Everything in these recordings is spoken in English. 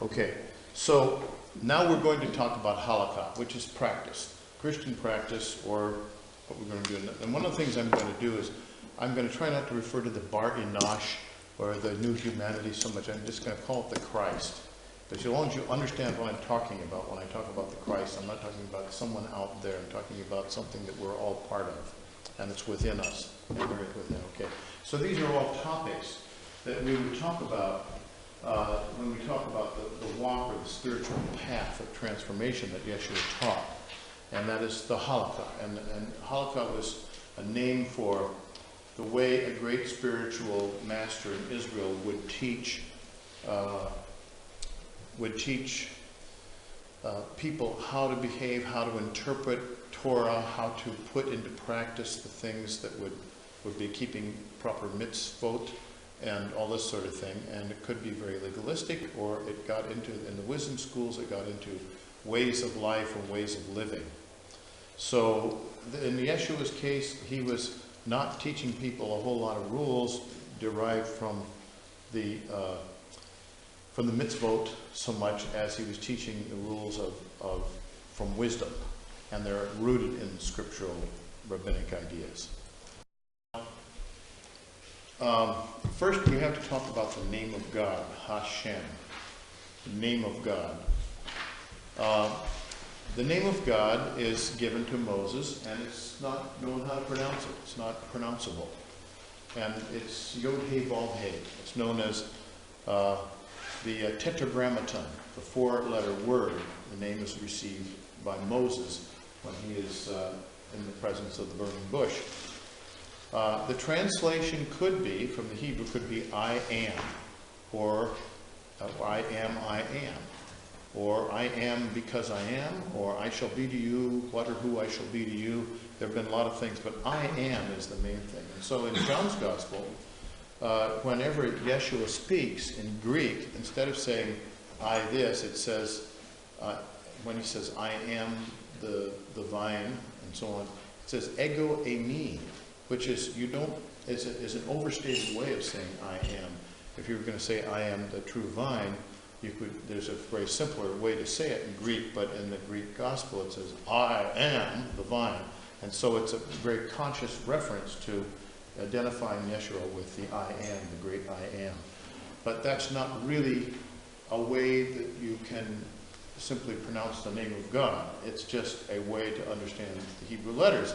Okay, so now we're going to talk about halakha, which is practice, Christian practice, or what we're going to do. And one of the things I'm going to do is I'm going to try not to refer to the Bar Enosh or the new humanity so much. I'm just going to call it the Christ. Because as long as you understand what I'm talking about when I talk about the Christ, I'm not talking about someone out there. I'm talking about something that we're all part of, and it's within us. And we're within. Okay. So these are all topics that we would talk about when we talk about the walk or the spiritual path of transformation that Yeshua taught, and that is the halakha. And halakha was a name for the way a great spiritual master in Israel would teach people how to behave, how to interpret Torah, how to put into practice the things that would be keeping proper mitzvot and all this sort of thing. And it could be very legalistic, or it got into, in the wisdom schools, it got into ways of life and ways of living. So in Yeshua's case, he was not teaching people a whole lot of rules derived from the mitzvot so much as he was teaching the rules from wisdom, and they're rooted in scriptural rabbinic ideas. First, we have to talk about the name of God, Hashem, the name of God. The name of God is given to Moses, and it's not known how to pronounce it. It's not pronounceable. And it's Yod-He-Vav-He. It's known as the Tetragrammaton, the four-letter word. The name is received by Moses when he is in the presence of the burning bush. The translation could be, from the Hebrew, could be I am, or I am, or I am because I am, or I shall be to you, what or who I shall be to you. There have been a lot of things, but I am is the main thing. And so in John's Gospel, whenever Yeshua speaks in Greek, instead of saying I this, it says, when he says I am the vine and so on, it says ego eimi, which is is an overstated way of saying I am. If you were going to say I am the true vine, there's a very simpler way to say it in Greek, but in the Greek gospel it says I am the vine. And so it's a very conscious reference to identifying Yeshua with the I am, the great I am. But that's not really a way that you can simply pronounce the name of God. It's just a way to understand the Hebrew letters.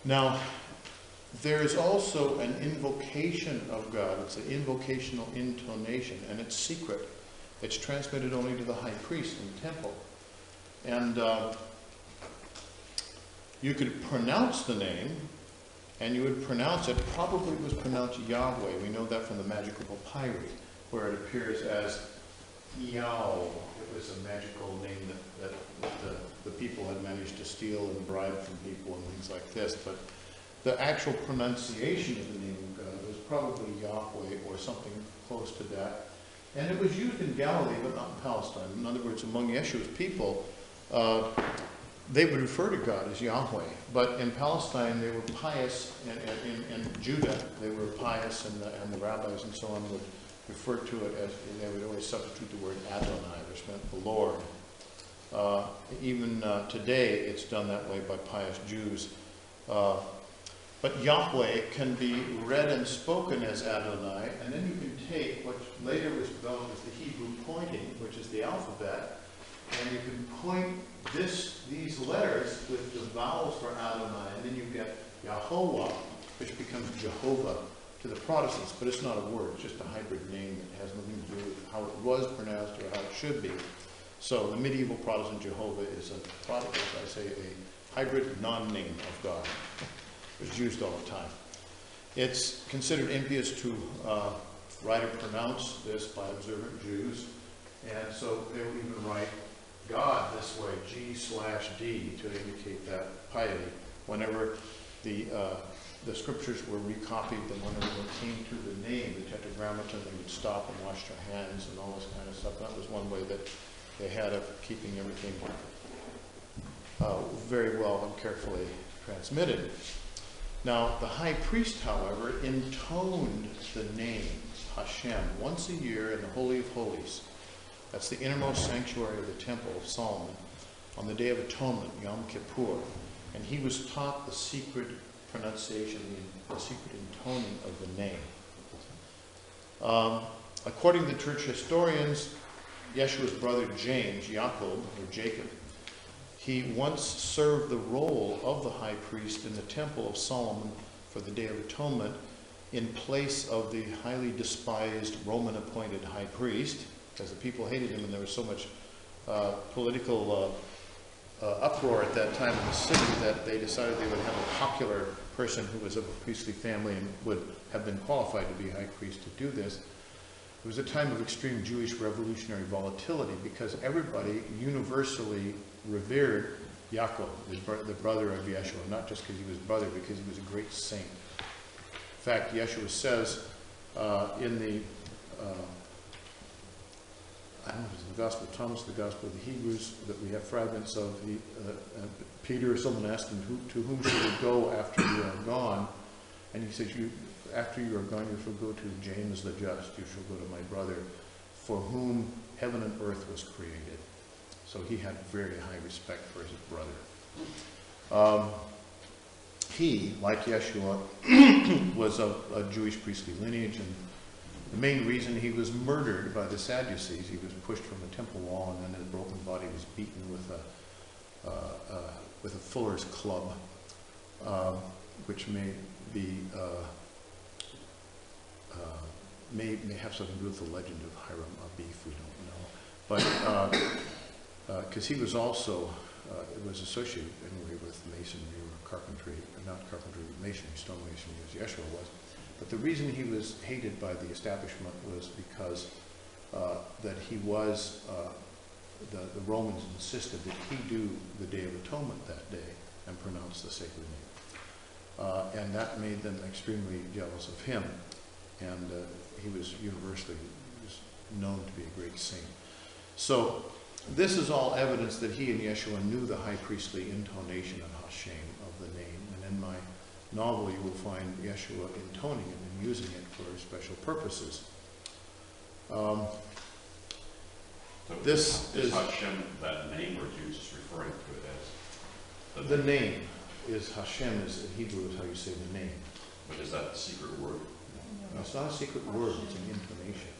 Now, there's also an invocation of God. It's an invocational intonation, and it's secret. It's transmitted only to the high priest in the temple. And you could pronounce the name, and you would pronounce it, probably was pronounced Yahweh. We know that from the magical papyri, where it appears as Yao. It was a magical name that the people had managed to steal and bribe from people and things like this. But the actual pronunciation of the name of God was probably Yahweh or something close to that. And it was used in Galilee, but not in Palestine. In other words, among Yeshua's people, they would refer to God as Yahweh. But in Palestine, they were pious, and in Judah, they were pious, and the rabbis and so on would refer to it as, they would always substitute the word Adonai, which meant the Lord. Even today, it's done that way by pious Jews. But Yahweh can be read and spoken as Adonai, and then you can take what later was developed as the Hebrew pointing, which is the alphabet, and you can point these letters with the vowels for Adonai, and then you get Yahovah, which becomes Jehovah to the Protestants, but it's not a word, it's just a hybrid name that has nothing to do with how it was pronounced or how it should be. So the medieval Protestant Jehovah is a hybrid non-name of God. It's used all the time. It's considered impious to write or pronounce this by observant Jews, and so they will even write God this way, G/D, to indicate that piety. Whenever the scriptures were recopied, then whenever they came to the name, the Tetragrammaton, they would stop and wash their hands and all this kind of stuff. That was one way that they had of keeping everything very well and carefully transmitted. Now, the high priest, however, intoned the name. Hashem once a year in the Holy of Holies. That's the innermost sanctuary of the Temple of Solomon on the Day of Atonement, Yom Kippur. And he was taught the secret pronunciation, the secret intoning of the name. According to the church historians, Yeshua's brother James, Jacob, or Jacob, he once served the role of the high priest in the Temple of Solomon for the Day of Atonement in place of the highly despised Roman-appointed high priest, because the people hated him and there was so much political uproar at that time in the city that they decided they would have a popular person who was of a priestly family and would have been qualified to be high priest to do this. It was a time of extreme Jewish revolutionary volatility because everybody universally revered Yaakov, the brother of Yeshua, not just because he was brother, because he was a great saint. In fact, Yeshua says in the I don't know if it's the Gospel of Thomas, the Gospel of the Hebrews, that we have fragments of. Peter or someone asked him, to whom should we go after you are gone? And he says, after you are gone, you shall go to James the just. You shall go to my brother, for whom heaven and earth was created. So he had very high respect for his brother. He, like Yeshua, was of a Jewish priestly lineage, and the main reason he was murdered by the Sadducees, he was pushed from the temple wall, and then his broken body was beaten with a fuller's club, which may have something to do with the legend of Hiram Abif, we don't know. But because he was also was associated anyway with masonry or carpentry, not carpentry, but masonry, stone masonry, as Yeshua was. But the reason he was hated by the establishment was because that he was, the Romans insisted that he do the Day of Atonement that day and pronounce the sacred name. And that made them extremely jealous of him. And he was universally known to be a great saint. So this is all evidence that he and Yeshua knew the high priestly intonation of Hashem, of the name. And in my novel, you will find Yeshua intoning it and using it for special purposes. This is Hashem, that name, or Jesus referring to it as the name is Hashem, is in Hebrew is how you say the name. But is that the secret word? No, it's not a secret word, it's an intonation.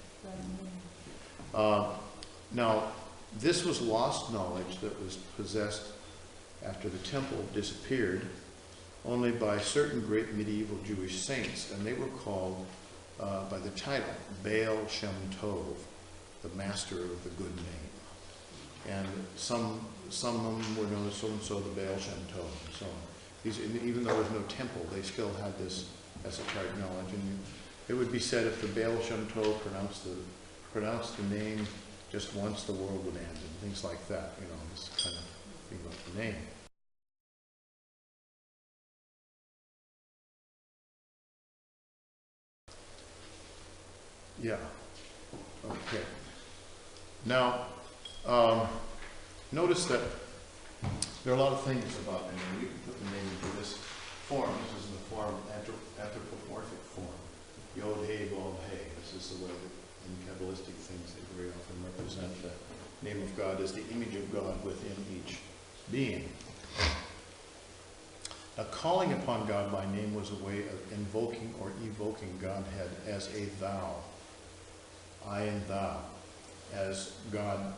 Now, this was lost knowledge that was possessed after the temple disappeared only by certain great medieval Jewish saints, and they were called by the title Baal Shem Tov, the master of the good name. And some of them were known as so-and-so, the Baal Shem Tov, and so on. Even though there was no temple, they still had this esoteric knowledge. And it would be said if the Baal Shem Tov pronounced the name just once, the world would end, and things like that, you know, this kind of thing about the name. Yeah. Okay. Now, notice that there are a lot of things about the name. You can put the name into this form. This is in the form, anthropomorphic form. Yod, He, Vav, He. This is the way that in Kabbalistic things they very often represent the name of God as the image of God within each being. Now, calling upon God by name was a way of invoking or evoking Godhead as a thou. I and thou, as God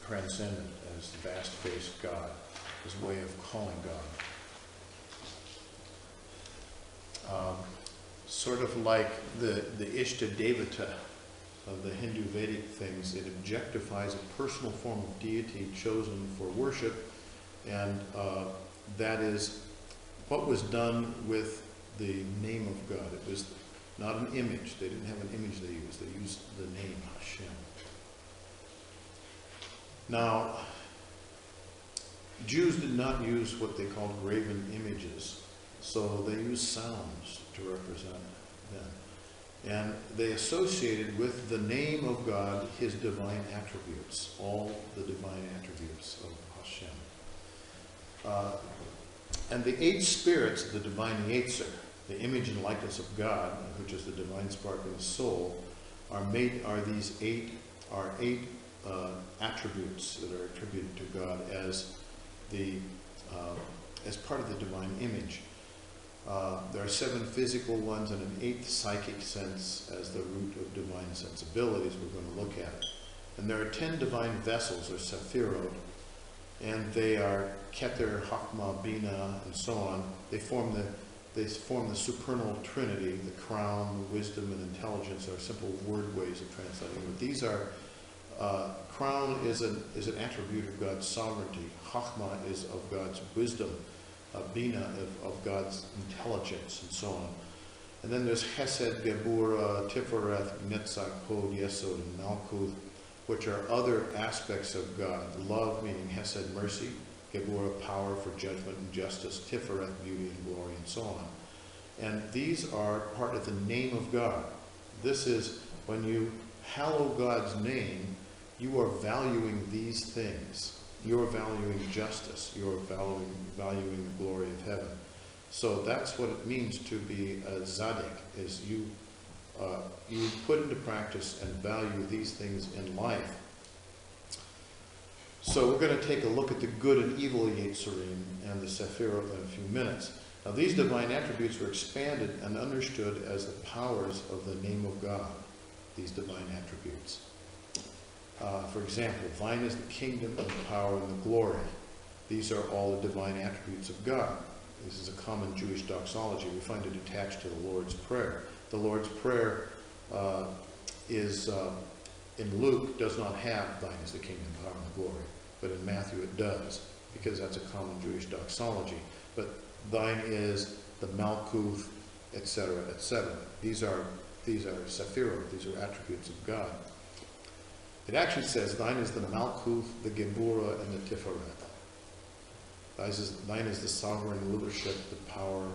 transcendent, as the vast-faced God, as a way of calling God. Sort of like the Ishta Devata of the Hindu Vedic things, it objectifies a personal form of deity chosen for worship, and that is what was done with the name of God. It was not an image. They didn't have an image they used. They used the name Hashem. Now, Jews did not use what they called graven images, so they used sounds to represent them. And they associated with the name of God his divine attributes, all the divine attributes of Hashem. And the 8 spirits, the divine Keizer, the image and likeness of God, which is the divine spark in the soul, are these eight attributes that are attributed to God as part of the divine image. There are 7 physical ones and an 8th psychic sense as the root of divine sensibilities we're going to look at. And there are 10 divine vessels, or sephirot, and they are Keter, Chachma, Bina, and so on. They form the supernal trinity. The crown, the wisdom, and intelligence are simple word ways of translating it. But these are, crown is an attribute of God's sovereignty. Chachma is of God's wisdom. Bina of God's intelligence, and so on. And then there's Hesed, Gebura, Tifereth, Netzach, Hod, Yesod, and Malkuth, which are other aspects of God. Love, meaning Hesed, mercy. Gebura, power for judgment and justice. Tifereth, beauty and glory, and so on. And these are part of the name of God. This is, when you hallow God's name, you are valuing these things. You're valuing justice. You're valuing the glory of heaven. So that's what it means to be a tzaddik, is you put into practice and value these things in life. So we're going to take a look at the good and evil Yetzerim and the Sephirot in a few minutes. Now these divine attributes were expanded and understood as the powers of the name of God, these divine attributes. For example, thine is the kingdom and the power and the glory. These are all the divine attributes of God. This is a common Jewish doxology. We find it attached to the Lord's Prayer. The Lord's Prayer in Luke does not have thine is the kingdom, power, and the glory. But in Matthew it does, because that's a common Jewish doxology. But thine is the Malkuth, etc., etc. These are Sephirot. These are attributes of God. It actually says, thine is the Malkuth, the Gebura, and the Tiferet. Thine is the sovereign rulership, the power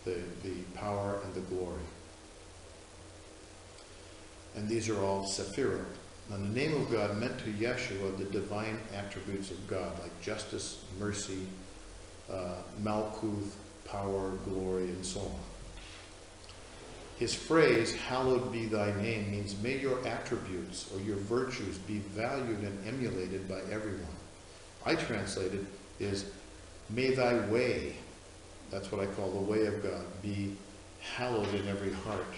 and the glory. And these are all Sephirot. Now the name of God meant to Yeshua the divine attributes of God, like justice, mercy, Malkuth, power, glory, and so on. His phrase, hallowed be thy name, means may your attributes or your virtues be valued and emulated by everyone. I translated is, may thy way, that's what I call the way of God, be hallowed in every heart.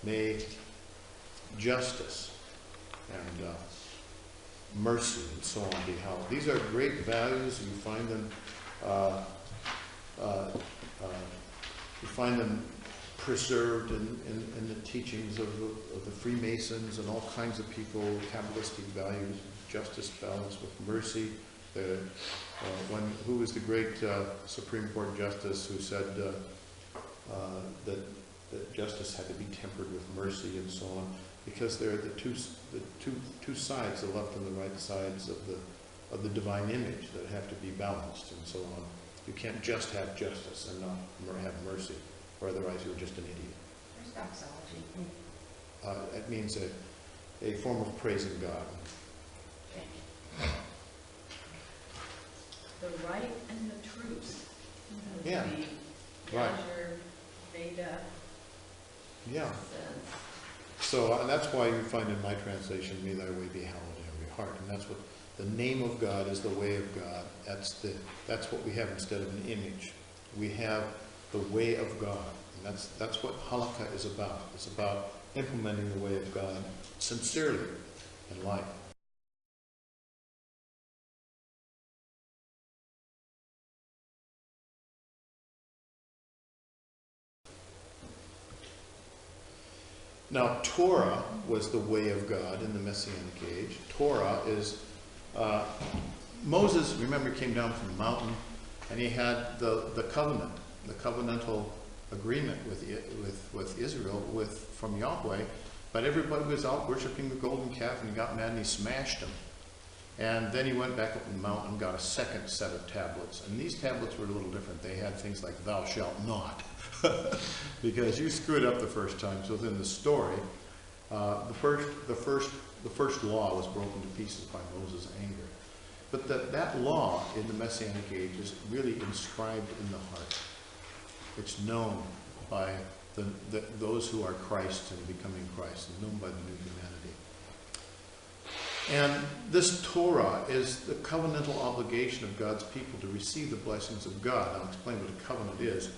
May justice and mercy and so on be hallowed. These are great values. You find them preserved in the teachings of the Freemasons and all kinds of people, Kabbalistic values, justice balanced with mercy. Who was the great Supreme Court justice who said that justice had to be tempered with mercy and so on, because they're the two sides, the left and the right sides of the divine image that have to be balanced and so on. You can't just have justice and not have mercy, or otherwise you're just an idiot. Where's doxology? It means a form of praising God. Okay. The right and the truth. Yeah. The Right. Keizer, Veda. Yeah. Sense. So and that's why you find in my translation, may thy way be hallowed in every heart. And that's what the name of God is, the way of God. That's what we have instead of an image. We have the way of God. And that's what Halakha is about. It's about implementing the way of God sincerely in life. Now, Torah was the way of God in the Messianic age. Torah is, Moses, remember, came down from the mountain, and he had the covenant, the covenantal agreement with Israel, from Yahweh, but everybody was out worshiping the golden calf, and he got mad and he smashed them. And then he went back up the mountain and got a second set of tablets. And these tablets were a little different. They had things like, thou shalt not. Because you screwed up the first time. So within the story, the first law was broken to pieces by Moses' anger. But that law in the Messianic age is really inscribed in the heart. It's known by those who are Christ and becoming Christ, and known by the new humanity. And this Torah is the covenantal obligation of God's people to receive the blessings of God. I'll explain what a covenant is.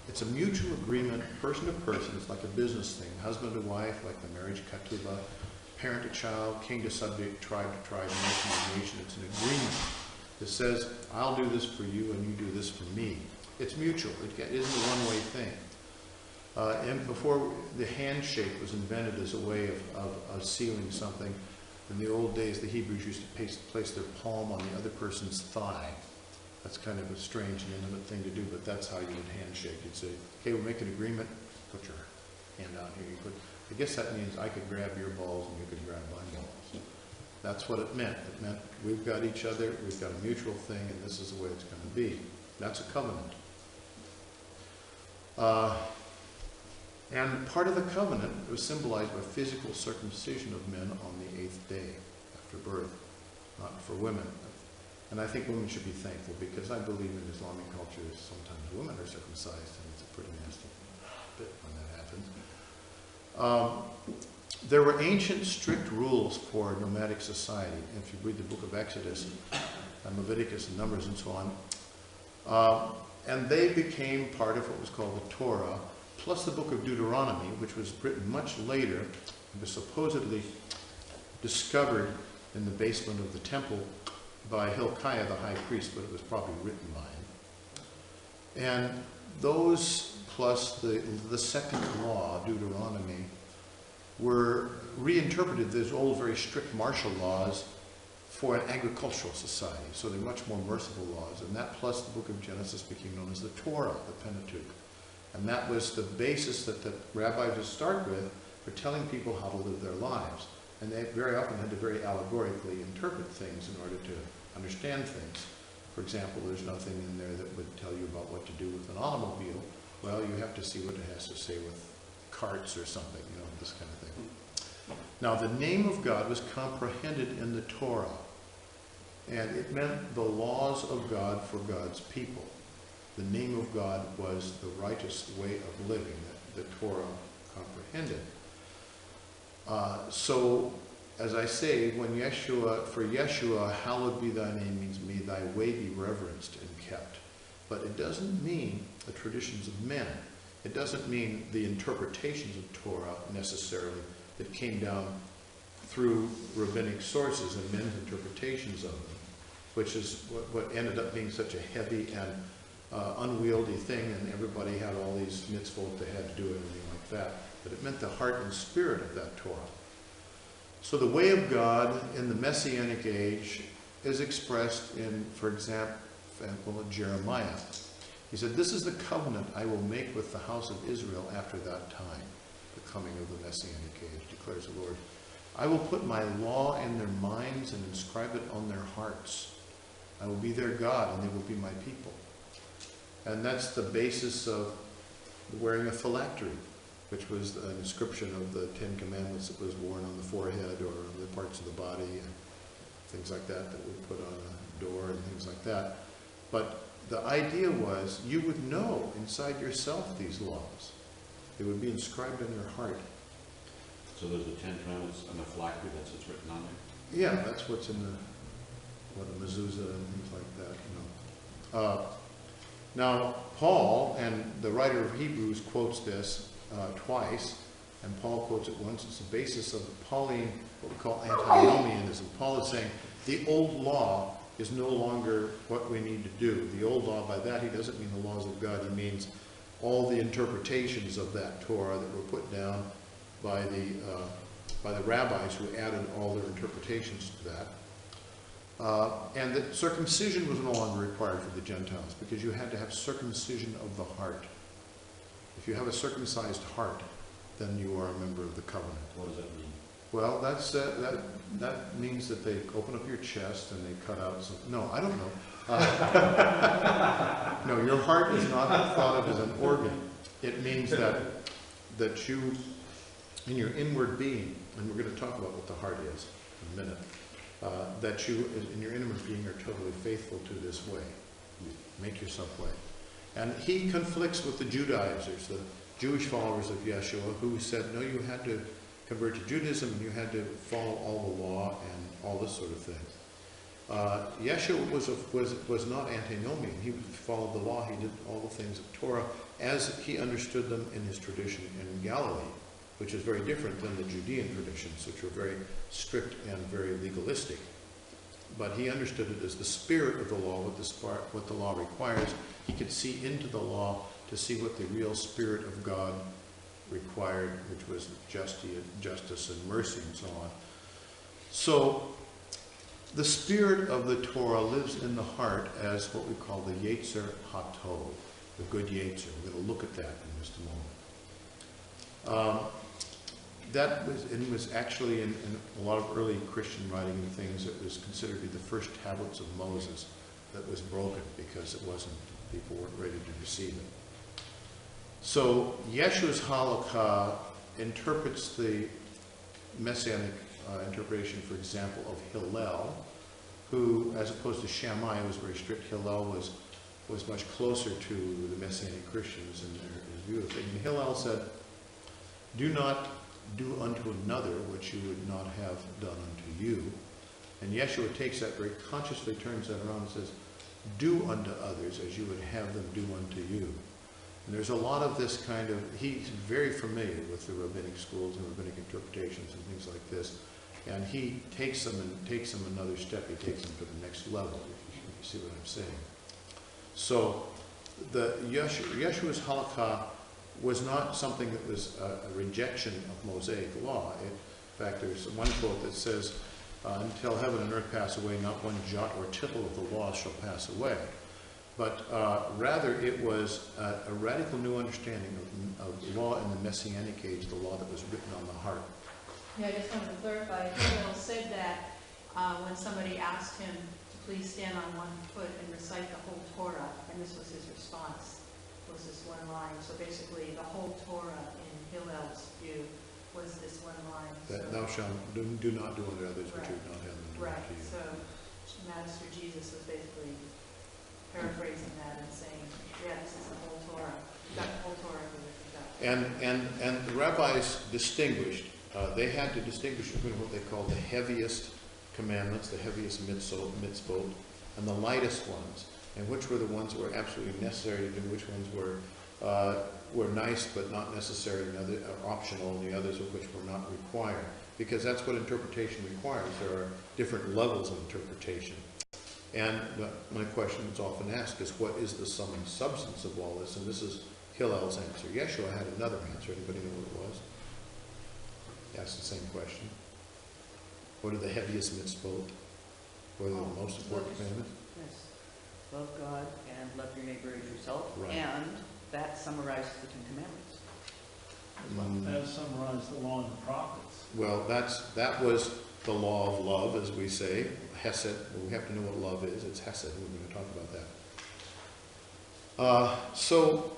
It's a mutual agreement, person to person. It's like a business thing. Husband to wife, like the marriage ketubah. Parent to child, king to subject, tribe to tribe, nation to nation. It's an agreement that says, I'll do this for you and you do this for me. It's mutual. It isn't a one-way thing. And before the handshake was invented as a way of sealing something, in the old days, the Hebrews used to place their palm on the other person's thigh. That's kind of a strange and intimate thing to do, but that's how you would handshake. You'd say, okay, we'll make an agreement. Put your hand out here. I guess that means I could grab your balls and you could grab my balls. That's what it meant. It meant we've got each other, we've got a mutual thing, and this is the way it's going to be. That's a covenant. And part of the covenant was symbolized by physical circumcision of men on the 8th day after birth, not for women. And I think women should be thankful, because I believe in Islamic culture sometimes women are circumcised, and it's a pretty nasty bit when that happens. There were ancient strict rules for nomadic society. If you read the book of Exodus and Leviticus and Numbers and so on, and they became part of what was called the Torah, plus the book of Deuteronomy, which was written much later and was supposedly discovered in the basement of the temple by Hilkiah the high priest, but it was probably written by him. And those plus the second law, Deuteronomy, were reinterpreted, those old very strict martial laws, for an agricultural society. So they're much more merciful laws. And that plus the book of Genesis became known as the Torah, the Pentateuch. And that was the basis that the rabbis would start with for telling people how to live their lives. And they very often had to very allegorically interpret things in order to understand things. For example, there's nothing in there that would tell you about what to do with an automobile. Well, you have to see what it has to say with carts or something, you know, this kind of thing. Now, the name of God was comprehended in the Torah, and it meant the laws of God for God's people. The name of God was the righteous way of living that the Torah comprehended. So, as I say, when for Yeshua, hallowed be thy name means may thy way be reverenced and kept. But it doesn't mean the traditions of men. It doesn't mean the interpretations of Torah necessarily that came down through rabbinic sources and men's interpretations of them, which is what ended up being such a heavy and unwieldy thing, and everybody had all these mitzvot they had to do and everything like that. But it meant the heart and spirit of that Torah. So the way of God in the Messianic age is expressed in, for example, Jeremiah. He said, this is the covenant I will make with the house of Israel after that time, the coming of the Messianic age, declares the Lord. I will put my law in their minds and inscribe it on their hearts. I will be their God, and they will be my people. And that's the basis of wearing a phylactery, which was an inscription of the Ten Commandments that was worn on the forehead or the parts of the body and things like that that we put on a door and things like that. But the idea was you would know inside yourself these laws. They would be inscribed in your heart. So there's the 10 Commandments on the phylactery, that's what's written on there? Yeah, that's what's in the mezuzah and things like that, you know. Now, Paul, and the writer of Hebrews quotes this twice, and Paul quotes it once. It's the basis of the Pauline, what we call antinomianism. Paul is saying the old law is no longer what we need to do. The old law, by that he doesn't mean the laws of God. He means all the interpretations of that Torah that were put down by the rabbis who added all their interpretations to that. And that circumcision was no longer required for the Gentiles because you had to have circumcision of the heart. If you have a circumcised heart, then you are a member of the covenant. What does that mean? Well, that means that they open up your chest and they cut out some. No, I don't know. No, your heart is not thought of as an organ. It means that you, in your inward being, and we're going to talk about what the heart is in a minute, that you, in your inward being, are totally faithful to this way. Make yourself way. And he conflicts with the Judaizers, the Jewish followers of Yeshua, who said, no, you had to convert to Judaism and you had to follow all the law and all this sort of thing. Yeshua was not antinomian. He followed the law. He did all the things of Torah as he understood them in his tradition in Galilee, which is very different than the Judean traditions, which were very strict and very legalistic. But he understood it as the spirit of the law, what the law requires. He could see into the law to see what the real spirit of God required, which was justice and mercy and so on. So the spirit of the Torah lives in the heart as what we call the Yetzer HaTov, the good Yetzer. We're going to look at that in just a moment. It was actually in a lot of early Christian writing and things, it was considered to be the first tablets of Moses that was broken because people weren't ready to receive it. So Yeshua's halakha interprets the messianic interpretation, for example, of Hillel, who, as opposed to Shammai, was very strict. Hillel was much closer to the messianic Christians in their view of things. And Hillel said, do not do unto another what you would not have done unto you. And Yeshua takes that very consciously, turns that around and says, do unto others as you would have them do unto you. And there's a lot of this kind of, he's very familiar with the rabbinic schools and rabbinic interpretations and things like this. And he takes them another step. He takes them to the next level, if you see what I'm saying. So the Yeshua's halakha was not something that was a rejection of Mosaic law. In fact, there's one quote that says, until heaven and earth pass away, not one jot or tittle of the law shall pass away. But rather it was a radical new understanding of law in the Messianic age, the law that was written on the heart. Yeah, I just wanted to clarify. Hillel said that when somebody asked him to please stand on one foot and recite the whole Torah, and this was his response, was this one line. So basically the whole Torah in Hillel's view was this one line. That so, thou shalt do not do unto others what you would not have them do right. unto you. So Master Jesus was basically paraphrasing that and saying, yeah, this is the whole Torah. You've got the whole Torah here. And the rabbis distinguished, they had to distinguish between what they called the heaviest commandments, the heaviest mitzvot, and the lightest ones, and which were the ones that were absolutely necessary to do, which ones were nice but not necessary, and other optional, and the others of which were not required. Because that's what interpretation requires. There are different levels of interpretation. And my question that's often asked is, what is the sum and substance of all this? And this is Hillel's answer. Yeshua had another answer. Anybody know what it was? He asked the same question. What are the heaviest mitzvot? What are the most important commandments? Yes. Love God and love your neighbor as yourself. Right. And that summarizes the Ten Commandments. That summarized the law and the prophets. Well, that was the law of love, as we say. Hesed. Well, we have to know what love is. It's Hesed. We're going to talk about that. So,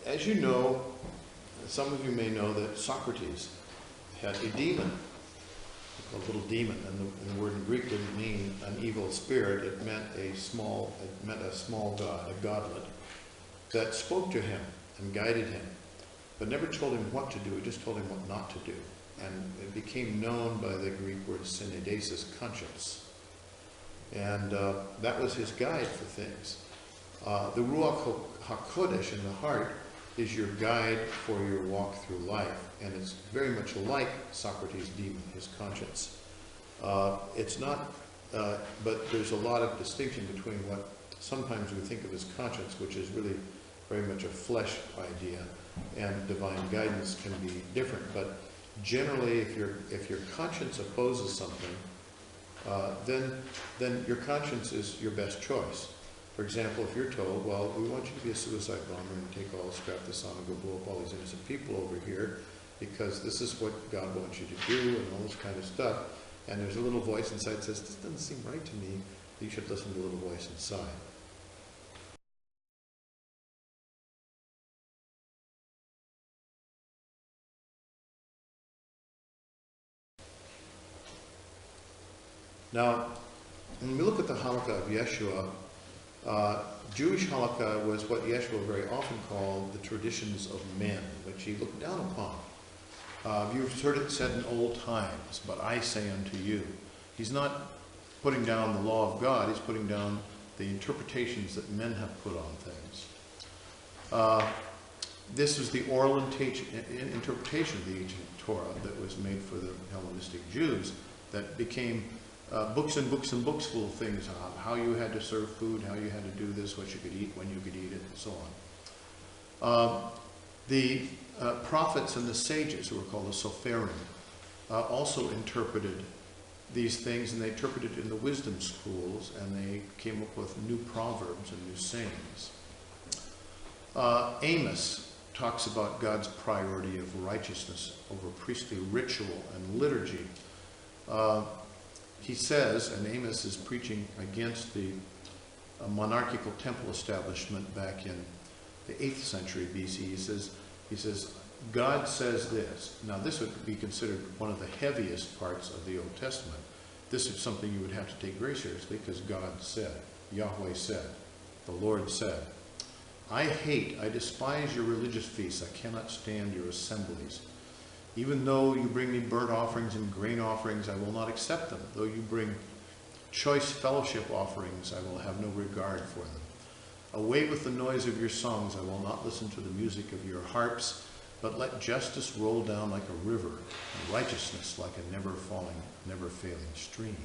as you know, some of you may know that Socrates had a demon, a little demon, and the word in Greek didn't mean an evil spirit. It meant a small god, a godlet, that spoke to him and guided him, but never told him what to do. It just told him what not to do. And it became known by the Greek word synedesis, conscience. And that was his guide for things. The Ruach HaKodesh in the heart is your guide for your walk through life. And it's very much like Socrates' demon, his conscience. It's not, but there's a lot of distinction between what sometimes we think of as conscience, which is really very much a flesh idea, and divine guidance can be different. But generally, if your conscience opposes something, then your conscience is your best choice. For example, if you're told, well, we want you to be a suicide bomber and take all, strap this on and go blow up all these innocent people over here, because this is what God wants you to do and all this kind of stuff, and there's a little voice inside that says, this doesn't seem right to me, you should listen to the little voice inside. Now, when we look at the halakha of Yeshua, Jewish halakha was what Yeshua very often called the traditions of men, which he looked down upon. You've heard it said in old times, but I say unto you. He's not putting down the law of God, he's putting down the interpretations that men have put on things. This was the oral interpretation of the ancient Torah that was made for the Hellenistic Jews that became books and books and books full of things, how you had to serve food, how you had to do this, what you could eat, when you could eat it, and so on. The prophets and the sages, who were called the Sopherim, also interpreted these things, and they interpreted it in the wisdom schools, and they came up with new proverbs and new sayings. Amos talks about God's priority of righteousness over priestly ritual and liturgy. He says, and Amos is preaching against the monarchical temple establishment back in the 8th century BC. He says, God says this. Now this would be considered one of the heaviest parts of the Old Testament. This is something you would have to take very seriously because God said, Yahweh said, the Lord said, I despise your religious feasts. I cannot stand your assemblies. Even though you bring me burnt offerings and grain offerings, I will not accept them. Though you bring choice fellowship offerings, I will have no regard for them. Away with the noise of your songs. I will not listen to the music of your harps, but let justice roll down like a river, and righteousness like a never-falling, never-failing stream.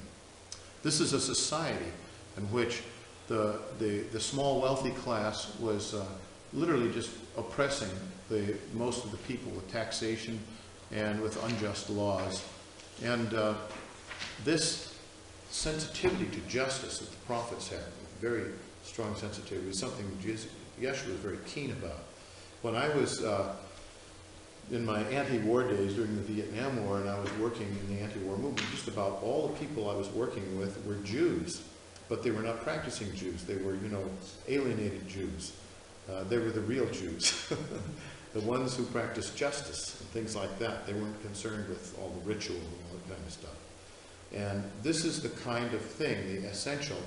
This is a society in which the small wealthy class was literally just oppressing most of the people with taxation and with unjust laws. And this sensitivity to justice that the prophets had, very strong sensitivity, was something Yeshua was very keen about. When I was in my anti-war days during the Vietnam War, and I was working in the anti-war movement, just about all the people I was working with were Jews, but they were not practicing Jews. They were, alienated Jews. They were the real Jews, the ones who practiced justice and things like that. They weren't concerned with all the ritual and all that kind of stuff. And this is the kind of thing, the essential,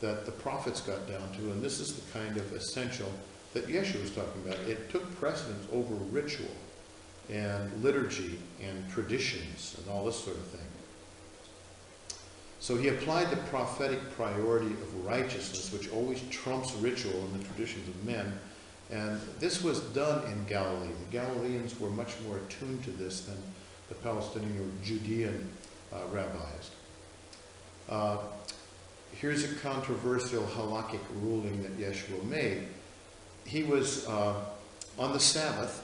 that the prophets got down to, and this is the kind of essential that Yeshua was talking about. It took precedence over ritual and liturgy and traditions and all this sort of thing. So he applied the prophetic priority of righteousness, which always trumps ritual in the traditions of men. And this was done in Galilee. The Galileans were much more attuned to this than the Palestinian or Judean rabbis. Here's a controversial halakhic ruling that Yeshua made. He was, on the Sabbath,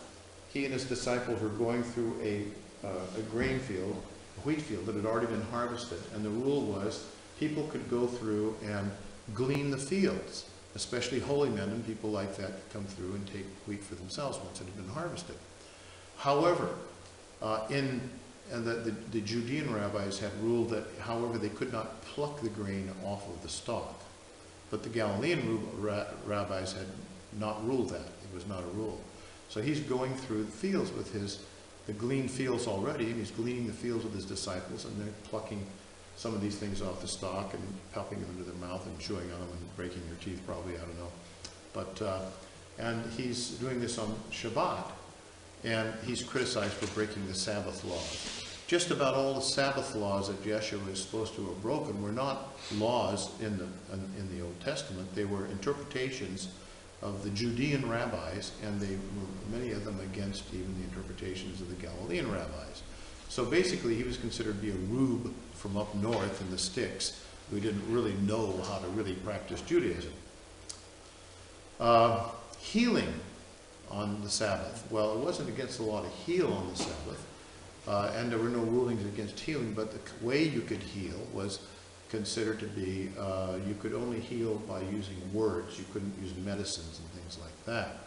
he and his disciples were going through a grain field, a wheat field that had already been harvested, and the rule was people could go through and glean the fields, especially holy men and people like that could come through and take wheat for themselves once it had been harvested. However, the Judean rabbis had ruled that, however, they could not pluck the grain off of the stalk. But the Galilean rabbis had not ruled that. It was not a rule. So he's going through the fields with the gleaned fields already, and he's gleaning the fields with his disciples, and they're plucking some of these things off the stalk and popping them into their mouth and chewing on them and breaking their teeth probably, I don't know. But, and he's doing this on Shabbat, and he's criticized for breaking the Sabbath laws. Just about all the Sabbath laws that Yeshua is supposed to have broken were not laws in the Old Testament. They were interpretations of the Judean rabbis, and they were, many of them, against even the interpretations of the Galilean rabbis. So basically he was considered to be a rube from up north in the sticks who didn't really know how to really practice Judaism. Healing on the Sabbath. Well, it wasn't against the law to heal on the Sabbath, and there were no rulings against healing, but the way you could heal was considered to be, you could only heal by using words. You couldn't use medicines and things like that.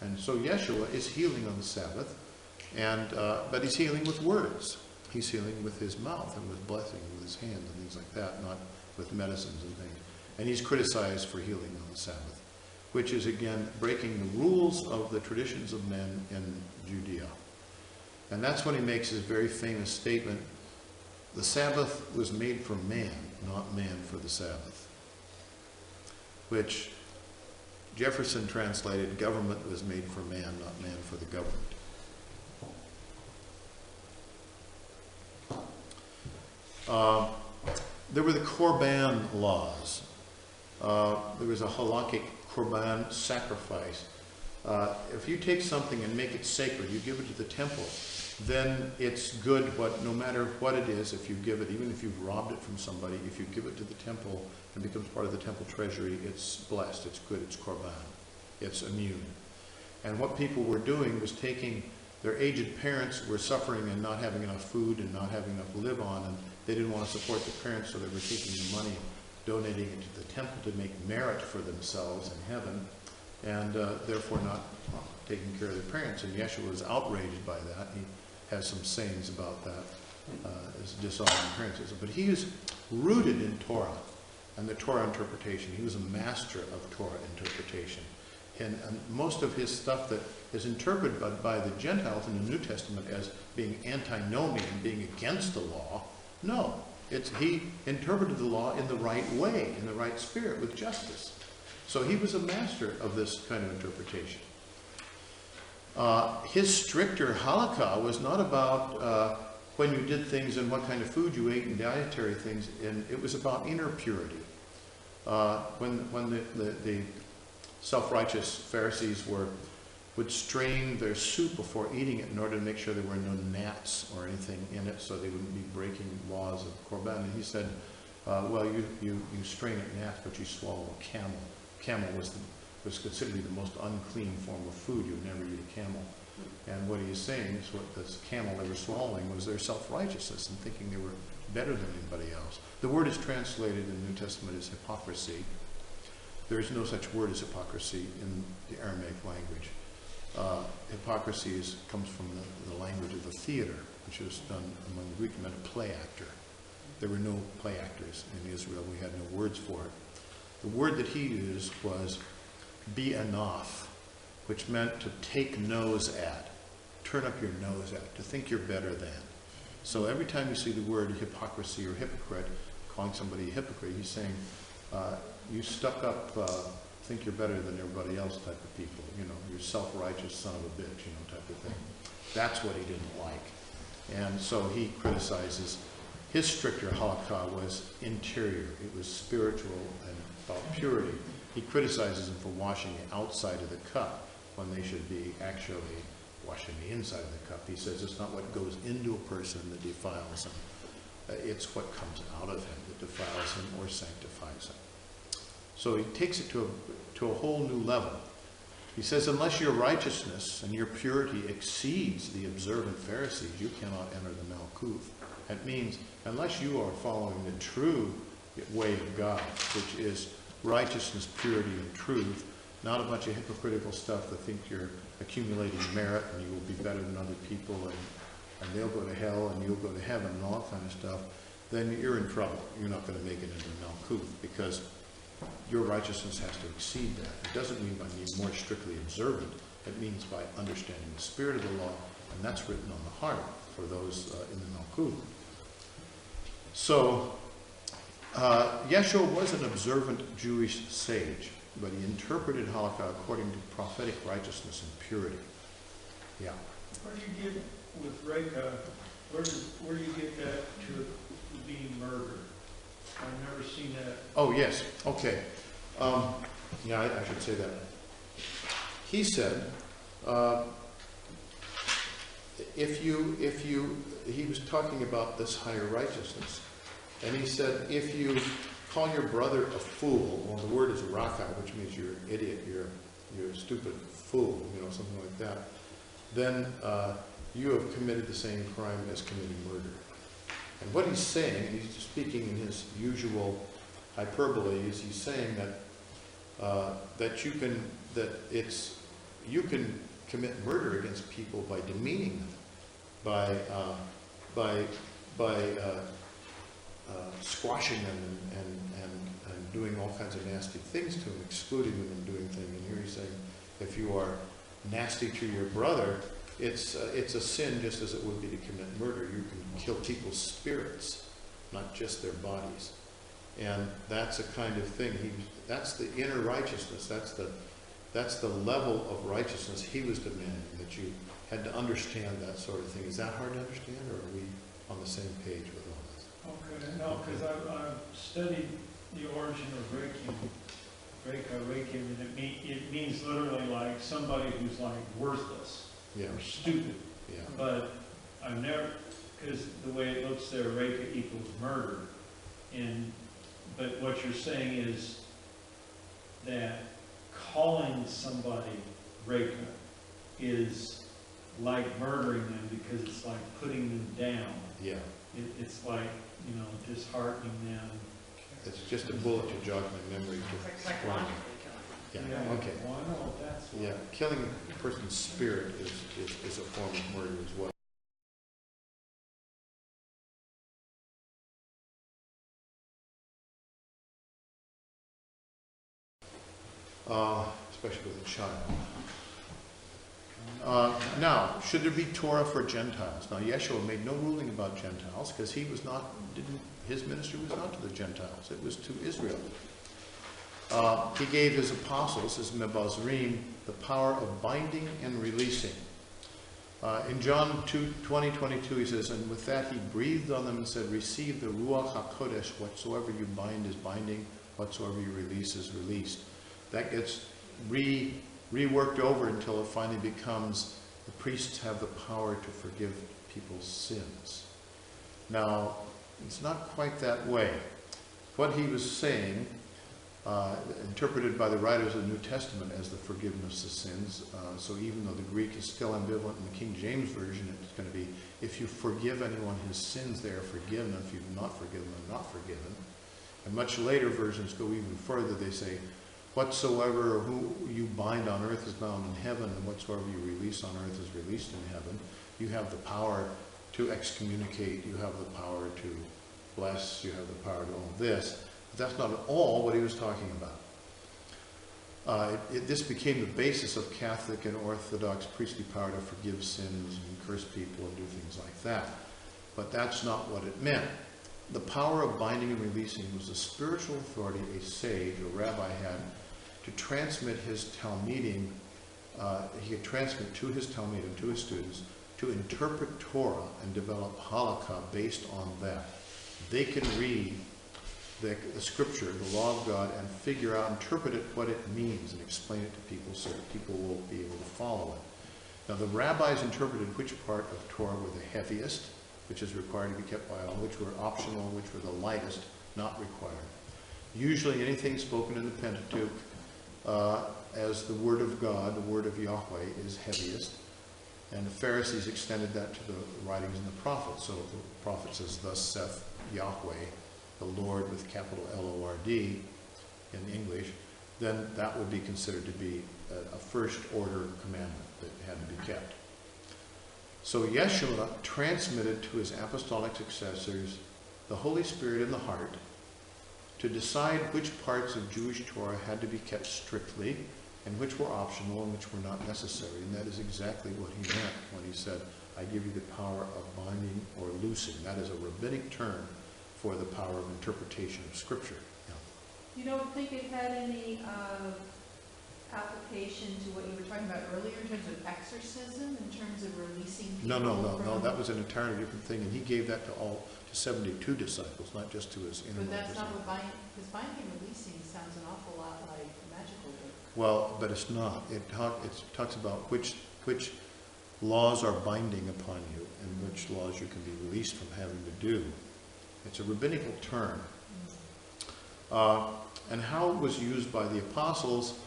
And so Yeshua is healing on the Sabbath, and but he's healing with words. He's healing with his mouth and with blessing and with his hands and things like that, not with medicines and things. And he's criticized for healing on the Sabbath, which is, again, breaking the rules of the traditions of men in Judea. And that's when he makes his very famous statement, the Sabbath was made for man, not man for the Sabbath. which Jefferson translated, government was made for man, not man for the government. There were the Korban laws. There was a halakhic Korban sacrifice. If you take something and make it sacred, you give it to the temple, then it's good no matter what it is, if you give it, even if you've robbed it from somebody, if you give it to the temple and becomes part of the temple treasury, it's blessed, it's good, it's Korban, it's immune. And what people were doing was taking their aged parents were suffering and not having enough food and not having enough to live on, and they didn't want to support the parents, so they were taking the money, donating it to the temple to make merit for themselves in heaven, and therefore not taking care of their parents. And Yeshua was outraged by that. He has some sayings about that, as dishonoring parents. But he is rooted in Torah and the Torah interpretation. He was a master of Torah interpretation. And most of his stuff that is interpreted by the Gentiles in the New Testament as being antinomian, being against the law, no. He interpreted the law in the right way, in the right spirit, with justice. So he was a master of this kind of interpretation. His stricter halakha was not about when you did things and what kind of food you ate and dietary things, and it was about inner purity. When the self-righteous Pharisees would strain their soup before eating it in order to make sure there were no gnats or anything in it, so they wouldn't be breaking laws of Korban. And he said, well, you strain at gnats, but you swallow a camel. Camel was considered the most unclean form of food. You would never eat a camel. And what he is saying is what this camel they were swallowing was their self-righteousness and thinking they were better than anybody else. The word is translated in the New Testament as hypocrisy. There is no such word as hypocrisy in the Aramaic language. Hypocrisy comes from the language of the theater, which was done among the Greek. It meant a play actor. There were no play actors in Israel. We had no words for it. The word that he used was bi'anoth, which meant to take nose at, turn up your nose at, to think you're better than. So every time you see the word hypocrisy or hypocrite, calling somebody a hypocrite, he's saying, you stuck up, think you're better than everybody else type of people. You know, you're self-righteous son of a bitch, you know, type of thing. That's what he didn't like. And so he criticizes, his stricter halakha was interior. It was spiritual and about purity. He criticizes them for washing the outside of the cup when they should be actually washing the inside of the cup. He says it's not what goes into a person that defiles him. It's what comes out of him that defiles him or sanctifies him. So he takes it to a whole new level. He says, unless your righteousness and your purity exceeds the observant Pharisees, you cannot enter the Malkuth. That means, unless you are following the true way of God, which is righteousness, purity, and truth, not a bunch of hypocritical stuff that think you're accumulating merit and you will be better than other people and they'll go to hell and you'll go to heaven and all that kind of stuff, then you're in trouble. You're not going to make it into the Malkuth because your righteousness has to exceed that. It doesn't mean by being more strictly observant. It means by understanding the spirit of the law, and that's written on the heart for those in the Malkuth. So, Yeshua was an observant Jewish sage, but he interpreted halakha according to prophetic righteousness and purity. Yeah. Where do you get with Reka, where do you get that to being murder? I've never seen that. Oh, yes. Okay. Yeah, I should say that. He said, he was talking about this higher righteousness. And he said, if you call your brother a fool, well, the word is raka, which means you're an idiot, you're a stupid fool, you know, something like that, then you have committed the same crime as committing murder. And what he's saying, and he's speaking in his usual hyperbole, is he's saying that you can commit murder against people by demeaning them, by squashing them and doing all kinds of nasty things to them, excluding them and doing things. And here he's saying, if you are nasty to your brother, it's a sin just as it would be to commit murder. You can kill people's spirits, not just their bodies. And that's a kind of thing. That's the inner righteousness. That's the level of righteousness he was demanding, that you had to understand that sort of thing. Is that hard to understand, or are we on the same page with all this? Okay, no, because I've studied the origin of Reiki, and it means literally like somebody who's like worthless Yeah, or stupid. yeah. But I've never, because the way it looks there, Reiki equals murder. But what you're saying is that calling somebody Reiki is like murdering them, because it's like putting them down. Yeah. It's like, disheartening them. It's just a bullet to jog my memory. It's like psychologically killing. Yeah, okay. Well, I know that's. Yeah, killing a person's spirit is a form of murder as well. Especially with a child. Now, should there be Torah for Gentiles? Now, Yeshua made no ruling about Gentiles, because his ministry was not to the Gentiles, it was to Israel. He gave his apostles, his mebazrim, the power of binding and releasing. In John 20:22, he says, and with that he breathed on them and said, receive the Ruach HaKodesh, whatsoever you bind is binding, whatsoever you release is released. That gets reworked over until it finally becomes the priests have the power to forgive people's sins. Now, it's not quite that way. What he was saying, interpreted by the writers of the New Testament as the forgiveness of sins, so even though the Greek is still ambivalent in the King James Version, it's going to be, if you forgive anyone his sins, they are forgiven. If you do not forgive them, they are not forgiven. And much later versions go even further. They say, whatsoever who you bind on earth is bound in heaven, and whatsoever you release on earth is released in heaven. You have the power to excommunicate, you have the power to bless, you have the power to all this. But that's not at all what he was talking about. This became the basis of Catholic and Orthodox priestly power to forgive sins and curse people and do things like that. But that's not what it meant. The power of binding and releasing was the spiritual authority a sage, a rabbi had to transmit his Talmudim, he could transmit to his Talmudim, to his students, to interpret Torah and develop halakha based on that. They can read the scripture, the law of God, and figure out, interpret it, what it means, and explain it to people so that people will be able to follow it. Now, the rabbis interpreted which part of Torah were the heaviest, which is required to be kept by all, which were optional, which were the lightest, not required. Usually anything spoken in the Pentateuch as the word of God, the word of Yahweh, is heaviest. And the Pharisees extended that to the writings in the prophets. So if the prophet says, thus saith Yahweh, the Lord with capital L-O-R-D in English, then that would be considered to be a first order commandment that had to be kept. So Yeshua transmitted to his apostolic successors the Holy Spirit in the heart to decide which parts of Jewish Torah had to be kept strictly and which were optional and which were not necessary. And that is exactly what he meant when he said, I give you the power of binding or loosing. That is a rabbinic term for the power of interpretation of Scripture. Yeah. You don't think it had any application to what you were talking about earlier in terms of exorcism, in terms of releasing people? No. That was an entirely different thing, and he gave that to 72 disciples, not just to his inner. But that's not what binding, because binding and releasing sounds an awful lot like magical work. Well, but it's not. It talks about which laws are binding upon you and which laws you can be released from having to do. It's a rabbinical term. And how it was used by the apostles,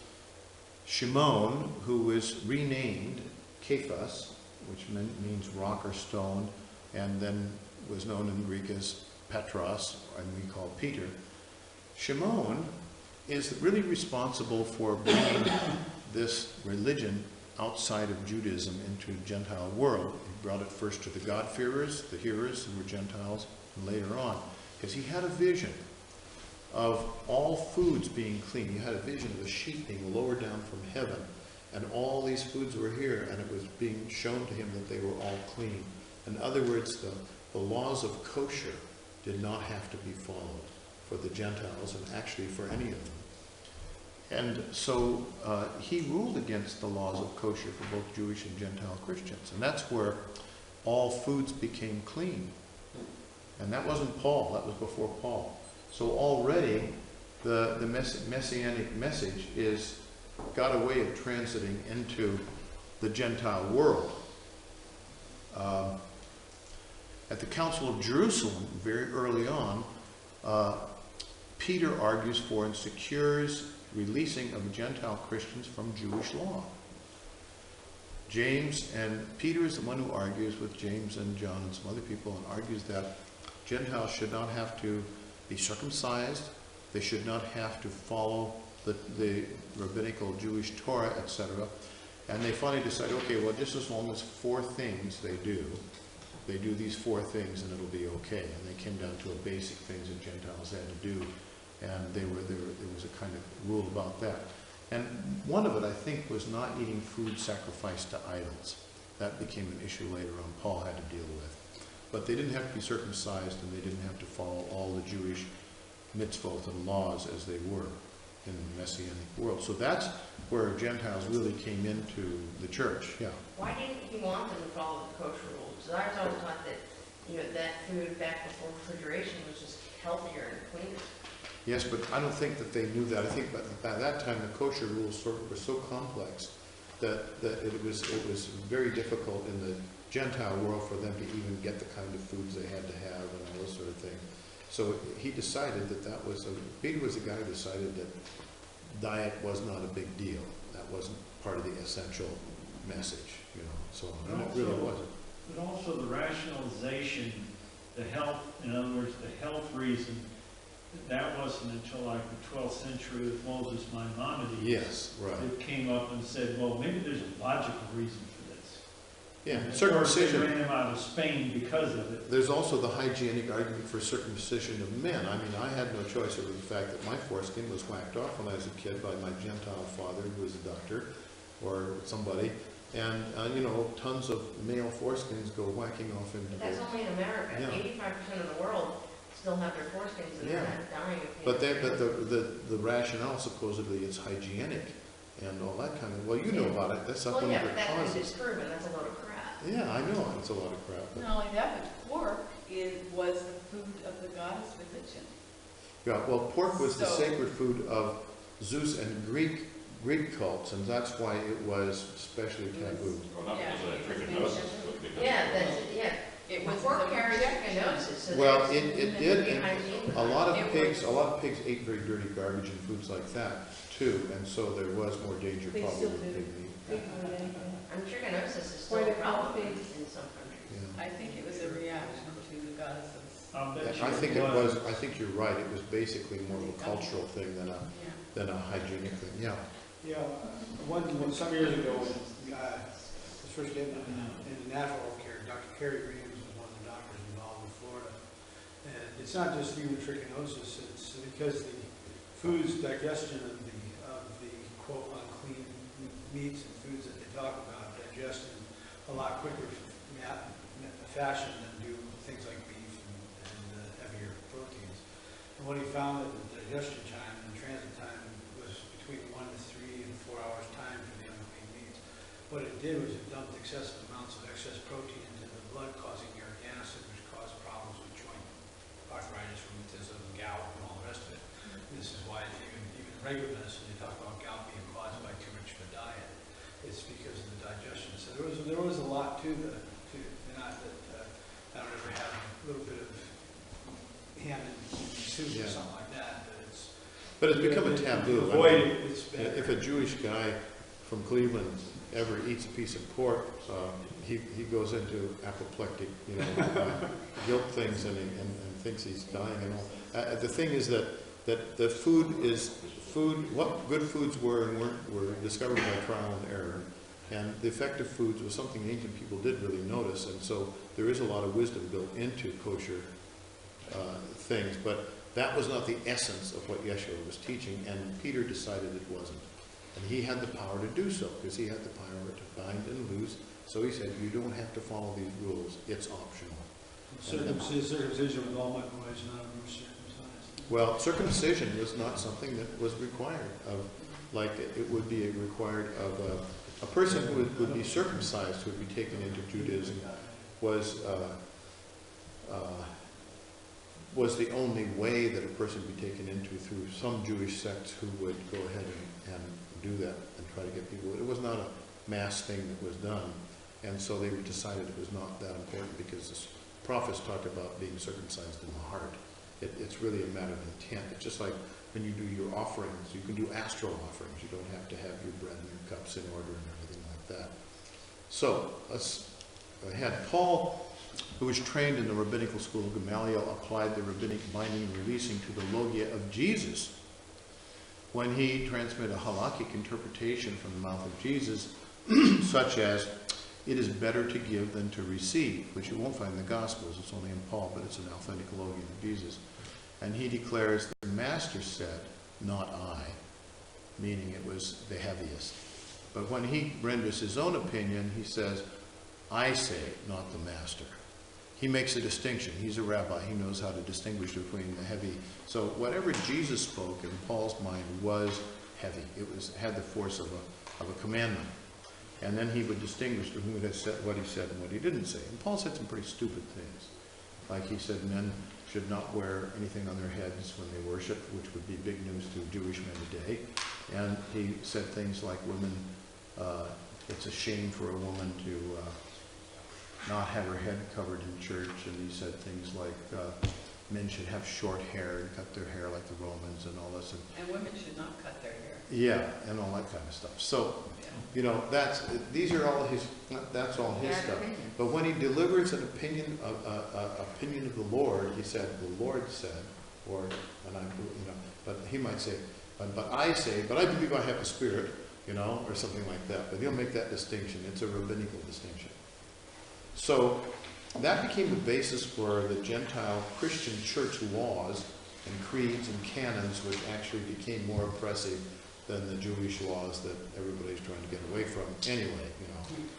Shimon, who was renamed Kephas, which means rock or stone, and then was known in Greek as Petros, and we call Peter. Shimon is really responsible for bringing this religion outside of Judaism into the Gentile world. He brought it first to the God-fearers, the hearers who were Gentiles, and later on, because he had a vision of all foods being clean. He had a vision of a sheep being lowered down from heaven, and all these foods were here, and it was being shown to him that they were all clean. In other words, the laws of kosher did not have to be followed for the Gentiles and actually for any of them. And so he ruled against the laws of kosher for both Jewish and Gentile Christians. And that's where all foods became clean. And that wasn't Paul, that was before Paul. So already the messianic message is got a way of transiting into the Gentile world. At the Council of Jerusalem, very early on, Peter argues for and secures releasing of Gentile Christians from Jewish law. James and Peter is the one who argues with James and John and some other people and argues that Gentiles should not have to be circumcised, they should not have to follow the rabbinical Jewish Torah, etc. And they finally decide, okay, well, just as long as 4 things they do these 4 things and it'll be okay. And they came down to a basic things that Gentiles had to do, and there was a kind of rule about that. And one of it, I think, was not eating food sacrificed to idols. That became an issue later on Paul had to deal with. But they didn't have to be circumcised, and they didn't have to follow all the Jewish mitzvot and laws as they were in the Messianic world. So that's where Gentiles really came into the church. Yeah. Why didn't he want them to follow the kosher rules? Because I was always taught that, that food back before refrigeration was just healthier and cleaner. Yes, but I don't think that they knew that. I think by that time the kosher rules were so complex that it was very difficult in the Gentile world for them to even get the kind of foods they had to have and all those sort of things. So he decided that was Peter was the guy who decided that diet was not a big deal. That wasn't part of the essential message, So and it really wasn't. But also the rationalization, the health, in other words, the health reason, that wasn't until like the 12th century with Moses Maimonides. Yes, right. That came up and said, well, maybe there's a logical reason for this. Yeah, And circumcision. They ran him out of Spain because of it. There's also the hygienic argument for circumcision of men. I mean, I had no choice over the fact that my foreskin was whacked off when I was a kid by my Gentile father, who was a doctor, or somebody. And, tons of male foreskins go whacking off into But that's only in America. Yeah. 85% of the world still have their foreskins and Yeah. they're not dying of But cancer. the rationale supposedly is hygienic and all that kind of, well, you know about it, that's Well, one yeah, of the but that's been causes. disproven. That's a load of crap. Yeah, I know, it's a lot of crap. But, Not only that, but pork was the food of the goddess religion. yeah, well, pork was the So- sacred food of Zeus and Greek cults, and that's why it was especially taboo. Well, not Yeah, because of because trichinosis, they- but because Yeah, of- that's it, yeah. It was Pork the carries rejection. trichinosis, so Well, there's- it did, be and hygiene. a lot It of pigs ate very dirty garbage and foods like that too, and so there was more danger They probably still with do. pig meat. I'm trichinosis is still Why a they call problem in pigs. some countries. Yeah. I think it was a reaction to the goddesses. I'll bet you I think it was, I think you're right, it was basically more of a cultural thing than Yeah. a hygienic thing, yeah. Yeah, some years ago, when I was first getting into natural health care, Dr. Kerry Green was one of the doctors involved in Florida. And it's not just human trichinosis, it's because the food's digestion of the quote unclean meats and foods that they talk about digest in a lot quicker fashion than do things like beef and heavier proteins. And what he found that the digestion time and transit time was between 1 to 3 and 4 hours time for the unclean meats. What it did was it dumped excessive amounts of excess protein into the blood, causing uric acid, which caused problems with joint arthritis, rheumatism, gout, and all the rest of it. And this is why even regular medicine, they talk about gout being caused by too much of a diet. It's because of the digestion. So there was a lot to not that I don't ever have a little bit of ham and soup Yeah. or something like that. But it's become a taboo. Avoid I mean, it, it's better. if a Jewish guy from Cleveland ever eats a piece of pork, he goes into apoplectic, guilt things and thinks he's dying and all. The thing is that the food, what good foods were and weren't were discovered by trial and error. And the effect of foods was something ancient people did really notice, and so there is a lot of wisdom built into kosher things, but that was not the essence of what Yeshua was teaching, and Peter decided it wasn't. And he had the power to do so, because he had the power to bind and loose, so he said, you don't have to follow these rules, it's optional. Circumcision with all my boys, not a circumcised. Well, circumcision was not something that was required of, like it would be required of a person who would be circumcised, who would be taken into Judaism, was the only way that a person would be taken into through some Jewish sects who would go ahead and do that and try to get people. It was not a mass thing that was done, and so they decided it was not that important because the prophets talked about being circumcised in the heart. It's really a matter of intent. It's just like when you do your offerings, you can do astral offerings. You don't have to have your bread and your cups in order and everything like that. So let's go ahead. Paul, who was trained in the rabbinical school of Gamaliel, applied the rabbinic binding and releasing to the logia of Jesus when he transmitted a halakhic interpretation from the mouth of Jesus, such as, "It is better to give than to receive," which you won't find in the Gospels. It's only in Paul, but it's an authentic logia of Jesus. And he declares, "The Master said, not I," meaning it was the heaviest. But when he renders his own opinion, he says, "I say, not the Master." He makes a distinction. He's a rabbi. He knows how to distinguish between the heavy. So whatever Jesus spoke in Paul's mind was heavy. It had the force of a commandment. And then he would distinguish to whom had said what he said and what he didn't say. And Paul said some pretty stupid things. Like he said men should not wear anything on their heads when they worship, which would be big news to Jewish men today. And he said things like women, it's a shame for a woman to not have her head covered in church. And he said things like men should have short hair and cut their hair like the Romans and all this. And women should not cut their hair. Yeah, and all that kind of stuff. So, you know, that's all his stuff. But when he delivers an opinion of the Lord, he said, "The Lord said," or, and I, you know, but he might say, but I say, but I believe I have the Spirit, you know, or something like that. But he'll make that distinction. It's a rabbinical distinction. So that became the basis for the Gentile Christian church laws and creeds and canons, which actually became more oppressive than the Jewish laws that everybody's trying to get away from anyway, you know.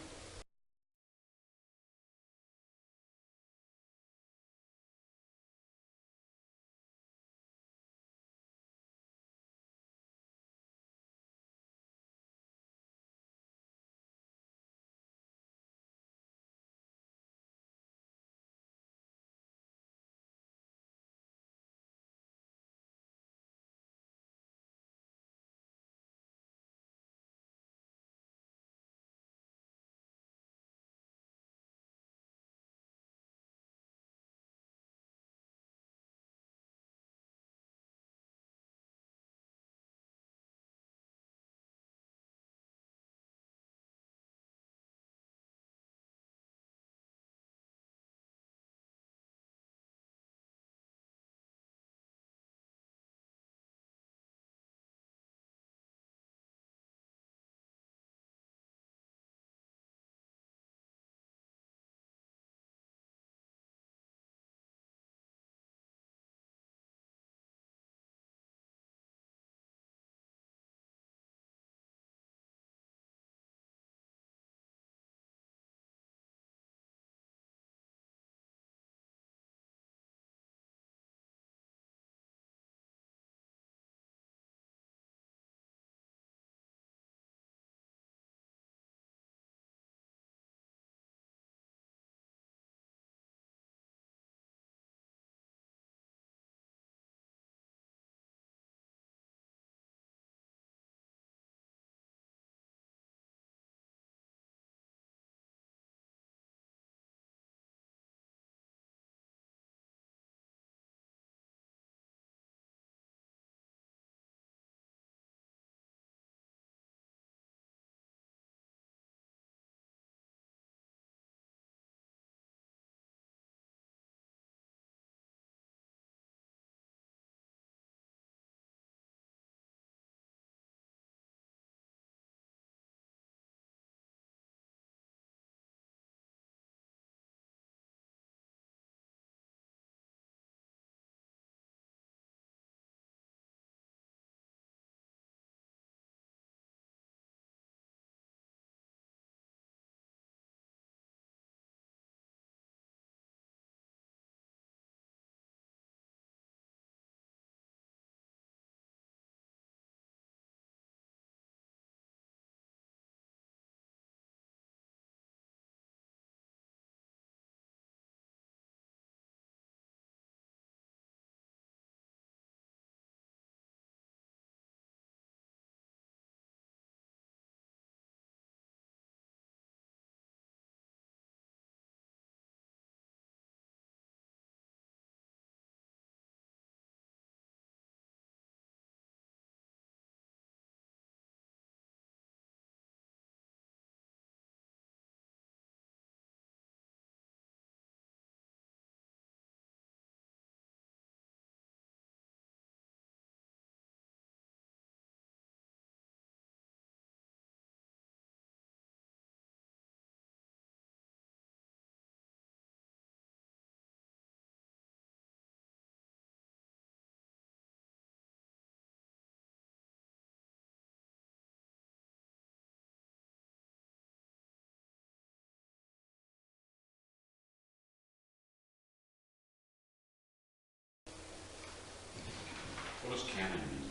What's canon mean?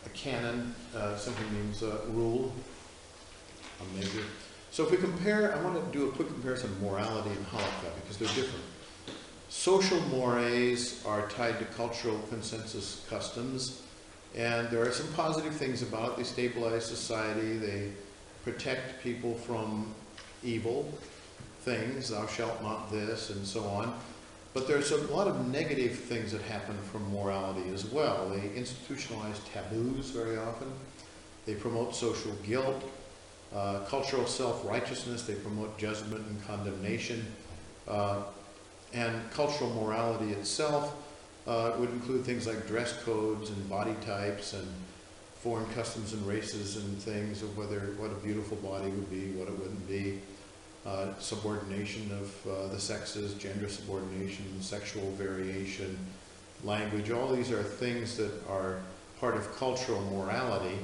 A canon simply means rule, a measure. So if we compare, I want to do a quick comparison of morality and halakha because they're different. Social mores are tied to cultural consensus customs, and there are some positive things about it. They stabilize society, they protect people from evil things, thou shalt not this, and so on. But there's a lot of negative things that happen from morality as well. They institutionalize taboos very often. They promote social guilt, cultural self-righteousness. They promote judgment and condemnation. And cultural morality itself would include things like dress codes and body types and foreign customs and races and things of what a beautiful body would be, what it wouldn't be. Subordination of the sexes, gender subordination, sexual variation, language. All these are things that are part of cultural morality,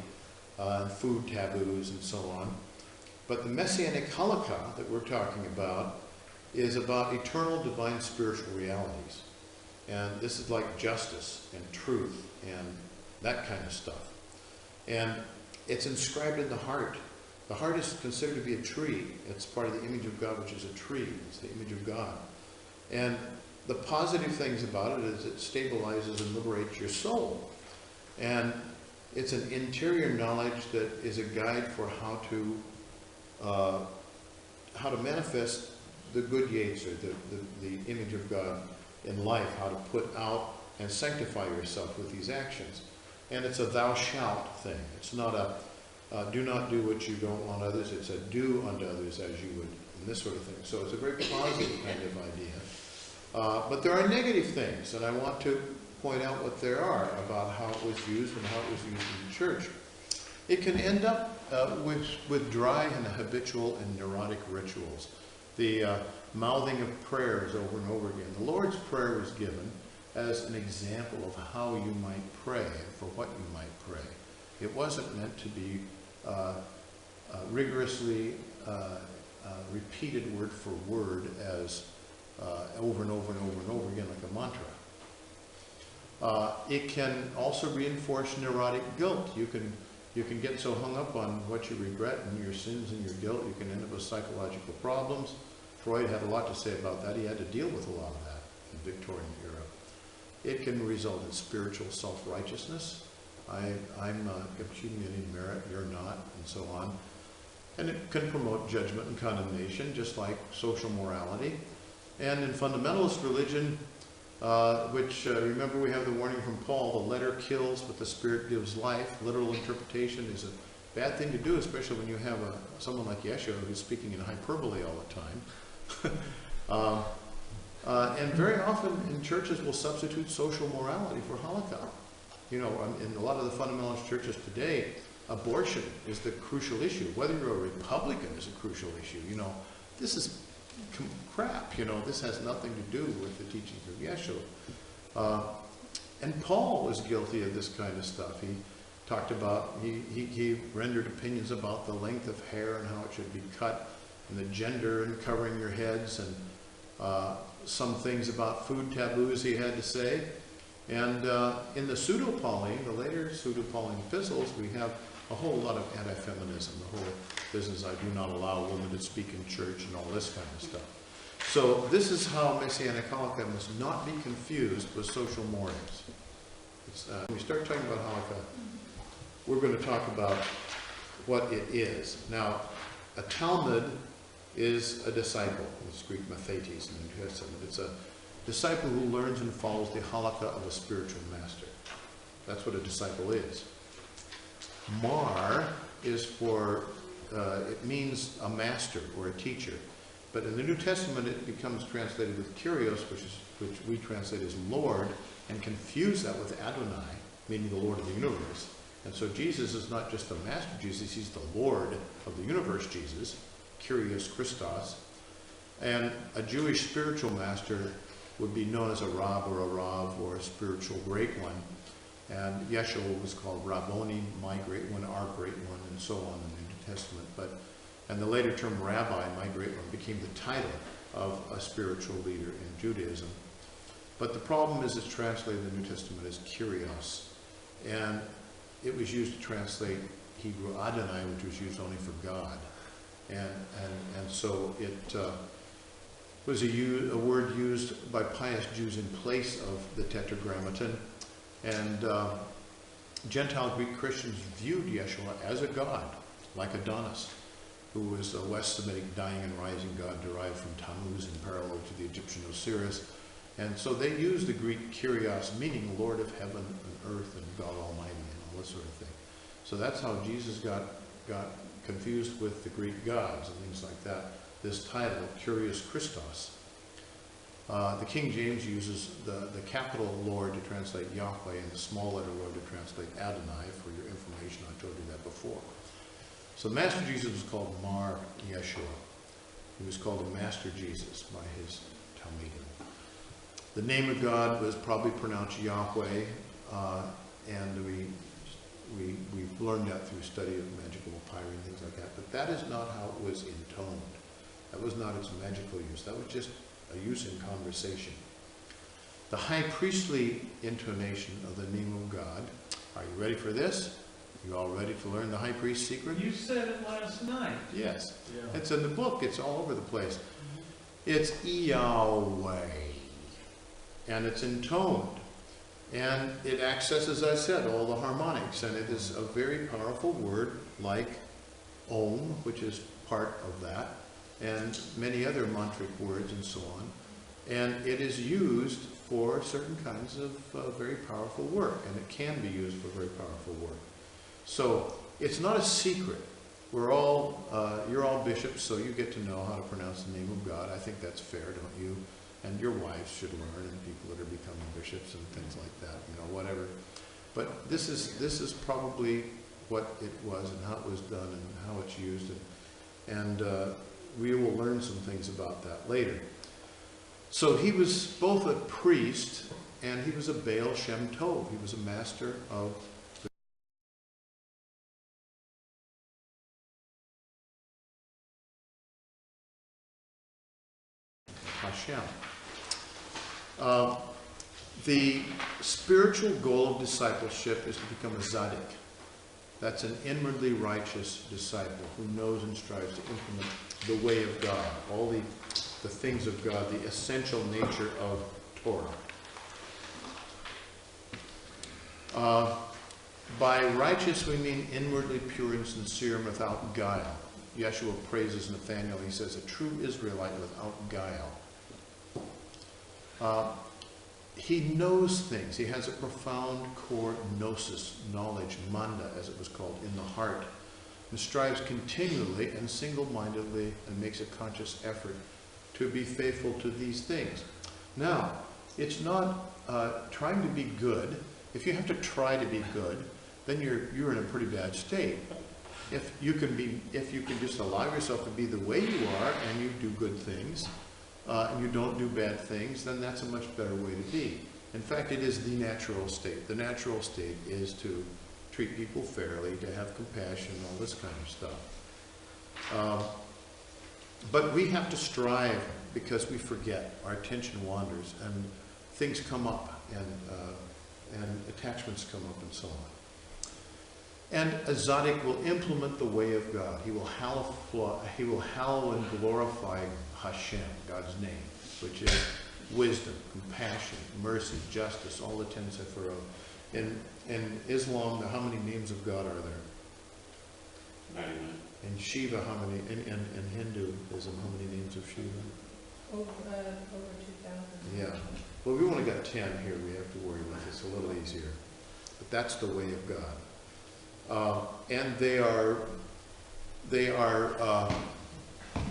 food taboos and so on. But the Messianic halakha that we're talking about is about eternal divine spiritual realities. And this is like justice and truth and that kind of stuff. And it's inscribed in the heart. The heart is considered to be a tree. It's part of the image of God, which is a tree. It's the image of God. And the positive things about it is it stabilizes and liberates your soul. And it's an interior knowledge that is a guide for how to manifest the good Keizer, the image of God in life, how to put out and sanctify yourself with these actions. And it's a thou shalt thing. It's not a do not do what you don't want others. It's a do unto others as you would, and this sort of thing. So it's a very positive kind of idea. But there are negative things, and I want to point out what there are about how it was used and how it was used in the church. It can end up with dry and habitual and neurotic rituals. The mouthing of prayers over and over again. The Lord's Prayer was given as an example of how you might pray and for what you might pray. It wasn't meant to be rigorously repeated word for word as over and over and over and over again like a mantra. It can also reinforce neurotic guilt. You can get so hung up on what you regret and your sins and your guilt, you can end up with psychological problems. Freud had a lot to say about that. He had to deal with a lot of that in Victorian era. It can result in spiritual self-righteousness. I'm achieving any merit, you're not, and so on. And it can promote judgment and condemnation, just like social morality. And in fundamentalist religion, which, remember we have the warning from Paul, the letter kills, but the spirit gives life. Literal interpretation is a bad thing to do, especially when you have someone like Yeshua who's speaking in hyperbole all the time. And very often in churches will substitute social morality for halakha. You know, in a lot of the fundamentalist churches today, abortion is the crucial issue. Whether you're a Republican is a crucial issue. You know, this is crap. You know, this has nothing to do with the teachings of Yeshua. And Paul was guilty of this kind of stuff. He talked about, he rendered opinions about the length of hair and how it should be cut, and the gender and covering your heads, and some things about food taboos he had to say. And in the Pseudo-Pauline, the later Pseudo-Pauline epistles, we have a whole lot of anti-feminism, the whole business, I do not allow women to speak in church and all this kind of stuff. So this is how Messianic halakha must not be confused with social mores. When we start talking about halakha, we're going to talk about what it is. Now, a Talmud is a disciple. It's Greek mathetes in the New Testament. It's a disciple who learns and follows the halakha of a spiritual master. That's what a disciple is. Mar is for, it means a master or a teacher. But in the New Testament it becomes translated with Kyrios, which we translate as Lord, and confuse that with Adonai, meaning the Lord of the universe. And so Jesus is not just the master Jesus, he's the Lord of the universe Jesus, Kyrios Christos. And a Jewish spiritual master would be known as a Rab or a Rav or a spiritual great one. And Yeshua was called Rabboni, my great one, our great one, and so on in the New Testament. And the later term rabbi, my great one, became the title of a spiritual leader in Judaism. But the problem is it's translated in the New Testament as Kyrios. And it was used to translate Hebrew Adonai, which was used only for God. And so it was a word used by pious Jews in place of the Tetragrammaton. And Gentile Greek Christians viewed Yeshua as a god, like Adonis, who was a West Semitic dying and rising god derived from Tammuz in parallel to the Egyptian Osiris. And so they used the Greek Kyrios, meaning Lord of heaven and earth and God Almighty and all this sort of thing. So that's how Jesus got confused with the Greek gods and things like that. This title, Kyrios Christos. The King James uses the capital Lord to translate Yahweh and the small letter Lord to translate Adonai. For your information, I told you that before. So Master Jesus was called Mar Yeshua. He was called the Master Jesus by his Talmidim. The name of God was probably pronounced Yahweh, and we've learned that through study of magical papyri and things like that. But that is not how it was intoned. That was not its magical use. That was just a use in conversation. The high priestly intonation of the name of God. Are you ready for this? You all ready to learn the high priest secret? You said it last night. Yes. Yeah. It's in the book. It's all over the place. It's Yahweh. And it's intoned. And it accesses, as I said, all the harmonics. And it is a very powerful word like Om, which is part of that, and many other mantric words and so on. And it is used for certain kinds of very powerful work. And it can be used for very powerful work. So it's not a secret. You're all bishops, so you get to know how to pronounce the name of God. I think that's fair, don't you? And your wives should learn, and people that are becoming bishops and things like that, whatever. But this is probably what it was and how it was done and how it's used. And we will learn some things about that later. So he was both a priest and he was a Baal Shem Tov. He was a master of Hashem. The spiritual goal of discipleship is to become a tzaddik. That's an inwardly righteous disciple who knows and strives to implement the way of God, all the things of God, the essential nature of Torah. By righteous we mean inwardly pure and sincere and without guile. Yeshua praises Nathanael. He says, a true Israelite without guile. He knows things. He has a profound core gnosis, knowledge, manda, as it was called, in the heart, and strives continually and single-mindedly and makes a conscious effort to be faithful to these things. Now, it's not trying to be good. If you have to try to be good, then you're in a pretty bad state. If you can just allow yourself to be the way you are and you do good things, and you don't do bad things, then that's a much better way to be. In fact, it is the natural state. The natural state is to treat people fairly, to have compassion, all this kind of stuff. But we have to strive because we forget. Our attention wanders, and things come up, and attachments come up, and so on. And a tzaddik will implement the way of God. He will hallow and glorify Hashem, God's name, which is wisdom, compassion, mercy, justice, all the 10 Sephirot. In Islam, how many names of God are there? 99. In Shiva, how many? In Hinduism, how many names of Shiva? Over 2,000. Yeah. Well, we only got 10 here. We have to worry with. It's a little easier. But that's the way of God. And they are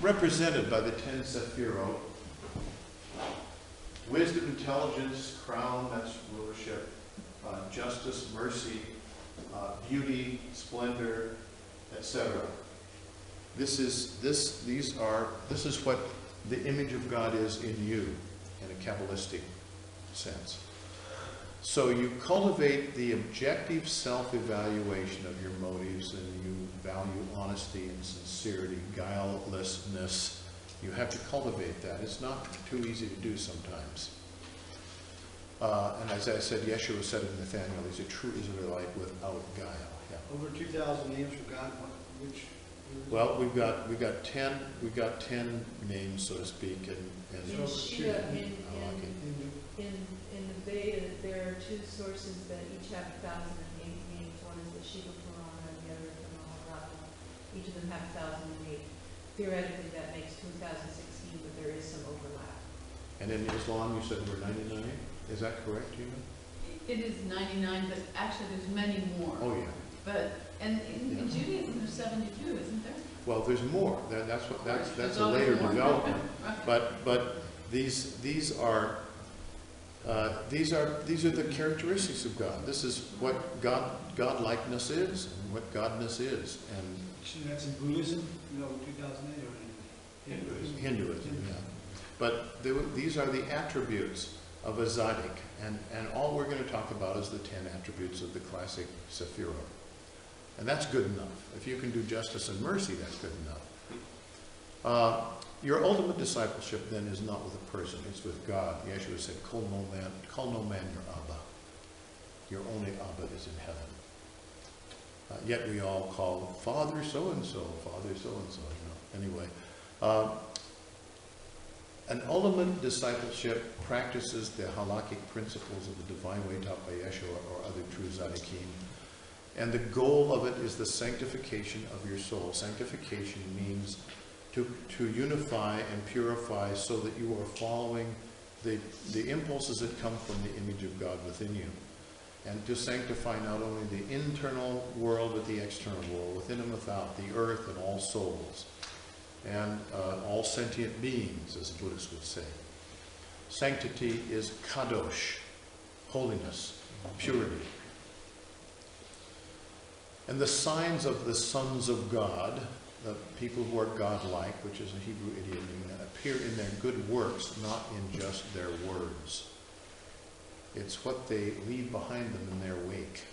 represented by the 10 Sephirot. Wisdom, intelligence, crown, that's rulership, justice, mercy, beauty, splendor, etc. This is what the image of God is in you in a Kabbalistic sense. So you cultivate the objective self-evaluation of your motives, and you value honesty and sincerity, guilelessness. You have to cultivate that. It's not too easy to do sometimes. And as I said, Yeshua said of Nathaniel, he's a true Israelite without guile. Yeah. Over 2,000 names for God, which? Well, we've got 10 names, so to speak, and In Shia, Malaki. in the Veda, there are two sources that each have 1,008 names. One is the Shiva Purana and the other is the Mahabharata. Each of them have 1,008. Theoretically, that makes 2016, but there is some overlap. And in Islam, you said we're 99. Is that correct, Gina? It is 99, but actually there's many more. Oh yeah. But, and in Yeah. Judaism, there's 72, isn't there? Well, there's more. That's There's a always later more. development. Right. But these are the characteristics of God. This is what godlikeness is and what godness is, and So that's in Buddhism, 2008, or in Hinduism. Yeah. But these are the attributes of a tzaddik, and all we're going to talk about is the 10 attributes of the classic Sephirah. And that's good enough. If you can do justice and mercy, that's good enough. Your ultimate discipleship then is not with a person, it's with God. Yeshua said, call no man your Abba. Your only Abba is in heaven. Yet we all call Father so-and-so, Father so-and-so, Anyway, an ultimate discipleship practices the halakhic principles of the divine way taught by Yeshua or other true tzaddikim. And the goal of it is the sanctification of your soul. Sanctification means to unify and purify so that you are following the impulses that come from the image of God within you. And to sanctify not only the internal world, but the external world, within and without, the earth and all souls, and all sentient beings, as the Buddhists would say. Sanctity is kadosh, holiness, purity. And the signs of the sons of God, the people who are godlike, which is a Hebrew idiom, appear in their good works, not in just their words. It's what they leave behind them in their wake.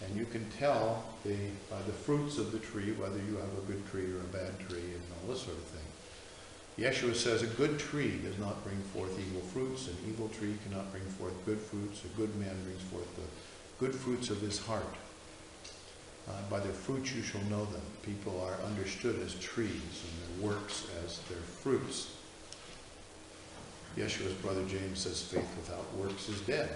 And you can tell by the fruits of the tree whether you have a good tree or a bad tree and all this sort of thing. Yeshua says a good tree does not bring forth evil fruits, an evil tree cannot bring forth good fruits, a good man brings forth the good fruits of his heart. By their fruits you shall know them. People are understood as trees and their works as their fruits. Yeshua's brother James says faith without works is dead.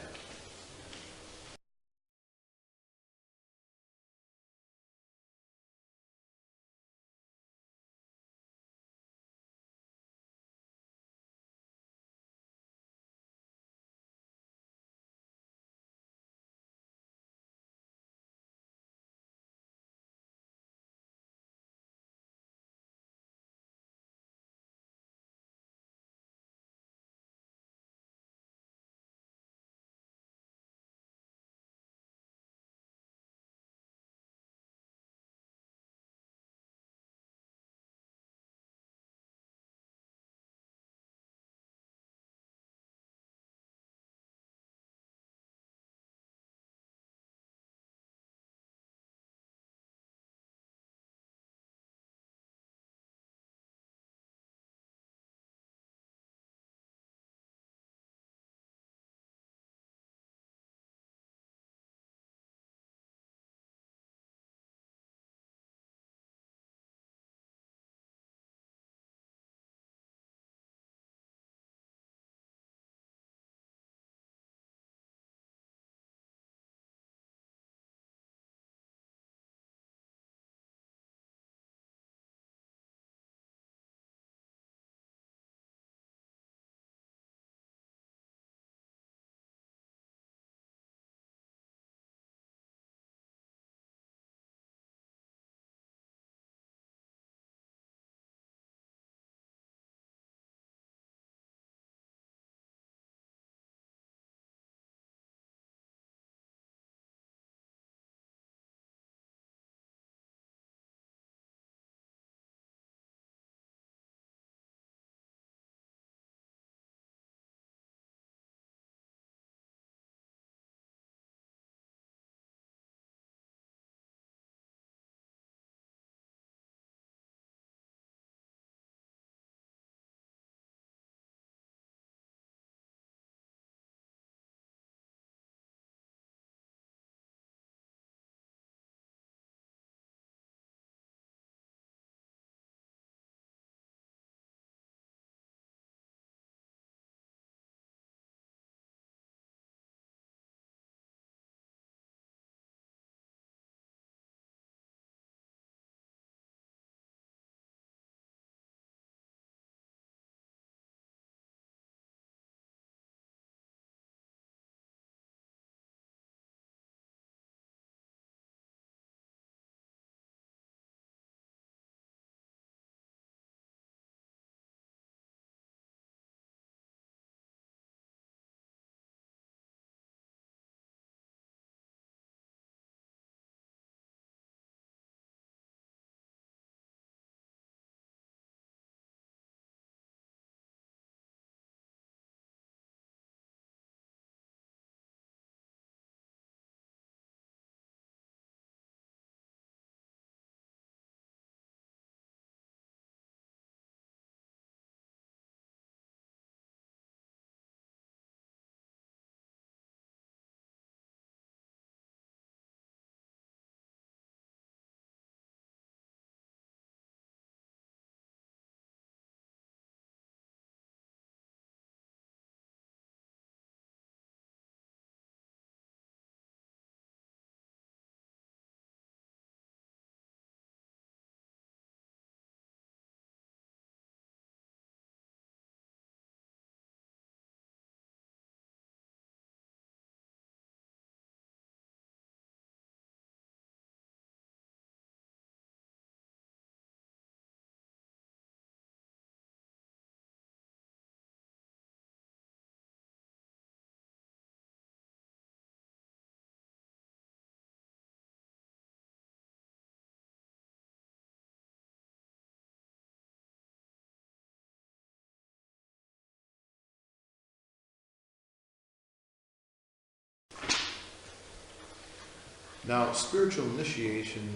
Now, spiritual initiation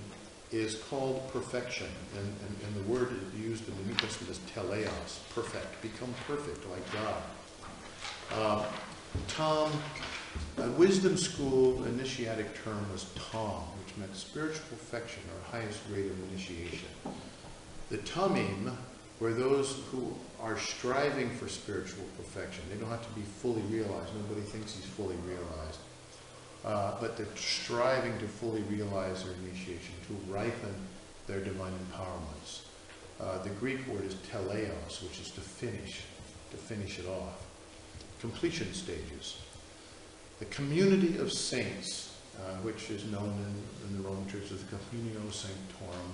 is called perfection, and the word used in the New Testament is teleos, perfect, become perfect like God. A wisdom school initiatic term was tom, which meant spiritual perfection or highest grade of initiation. The tamim were those who are striving for spiritual perfection. They don't have to be fully realized. Nobody thinks he's fully realized. But they're striving to fully realize their initiation, to ripen their divine empowerments. The Greek word is teleos, which is to finish it off. Completion stages. The community of saints, which is known in the Roman Church as the Communio Sanctorum,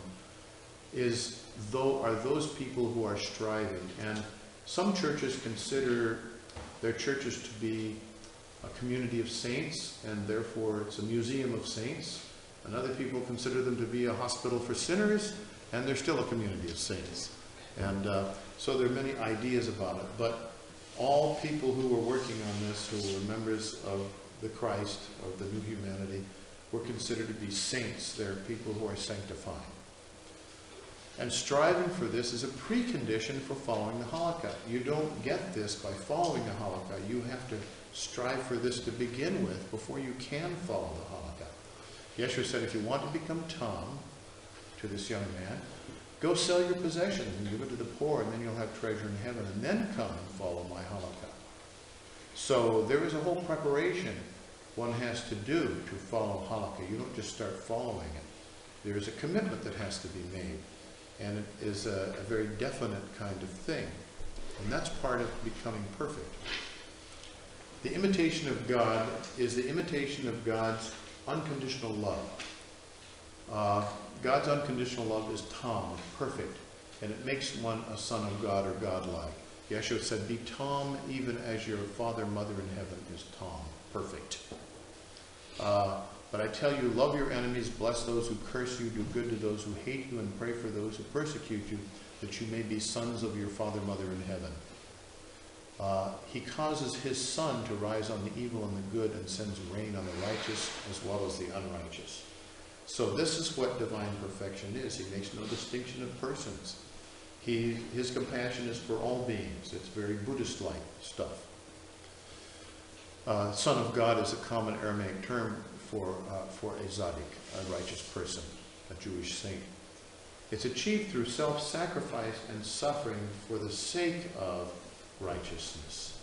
are those people who are striving. And some churches consider their churches to be a community of saints, and therefore it's a museum of saints. And other people consider them to be a hospital for sinners, and they're still a community of saints. And so there are many ideas about it. But all people who were working on this, who were members of the Christ, of the new humanity, were considered to be saints. They're people who are sanctifying. And striving for this is a precondition for following the halakha. You don't get this by following the halakha. You have to strive for this to begin with before you can follow the halakha. Yeshua said, if you want to become tam to this young man, go sell your possessions and give it to the poor, and then you'll have treasure in heaven, and then come and follow my halakha. So there is a whole preparation one has to do to follow halakha. You don't just start following it. There is a commitment that has to be made. And it is a very definite kind of thing. And that's part of becoming perfect. The imitation of God is the imitation of God's unconditional love. God's unconditional love is tam, perfect, and it makes one a son of God or godlike. Yeshua said, be tam even as your father, mother in heaven is tam, perfect. But I tell you, love your enemies, bless those who curse you, do good to those who hate you, and pray for those who persecute you, that you may be sons of your Father, Mother in heaven. He causes his sun to rise on the evil and the good, and sends rain on the righteous as well as the unrighteous. So this is what divine perfection is. He makes no distinction of persons. His compassion is for all beings. It's very Buddhist-like stuff. Son of God is a common Aramaic term for a tzaddik, a righteous person, a Jewish saint. It's achieved through self-sacrifice and suffering for the sake of righteousness.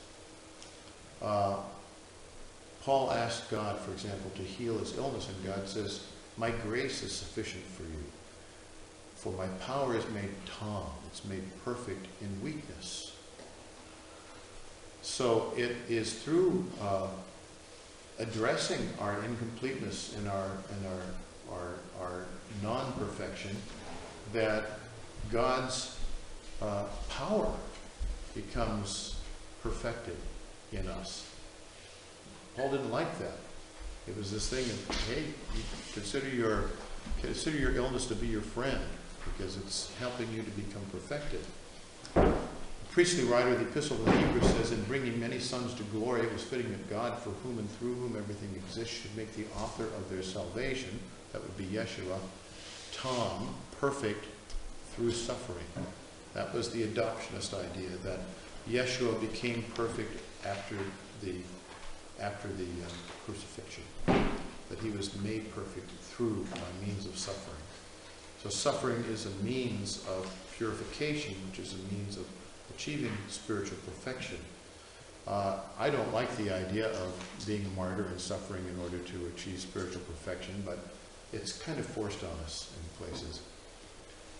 Paul asked God, for example, to heal his illness, and God says, my grace is sufficient for you, for my power is made tam, it's made perfect in weakness. So it is through addressing our incompleteness in our non-perfection that God's power becomes perfected in us. Paul didn't like that. It was this thing of, hey, you consider your illness to be your friend, because it's helping you to become perfected. The priestly writer of the Epistle to the Hebrews says, in bringing many sons to glory, it was fitting that God, for whom and through whom everything exists, should make the author of their salvation, that would be Yeshua, tam, perfect through suffering. That was the adoptionist idea, that Yeshua became perfect after the crucifixion, that he was made perfect through by means of suffering. So suffering is a means of purification, which is a means of achieving spiritual perfection. I don't like the idea of being a martyr and suffering in order to achieve spiritual perfection, but it's kind of forced on us in places.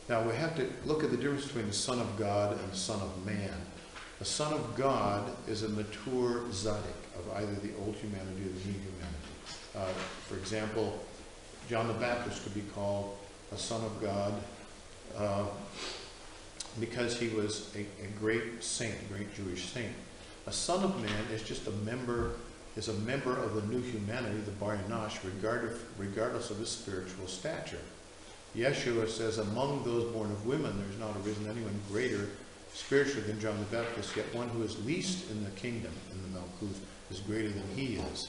Now we have to look at the difference between the Son of God and the Son of Man. The Son of God is a mature tzaddik of either the old humanity or the new humanity. For example, John the Baptist could be called a Son of God because he was a great saint, a great Jewish saint. A Son of Man is just a member of the new humanity, the Bar Yanash, regardless of his spiritual stature. Yeshua says, among those born of women, there is not arisen anyone greater spiritually than John the Baptist, yet one who is least in the kingdom, in the Malkuth, is greater than he is.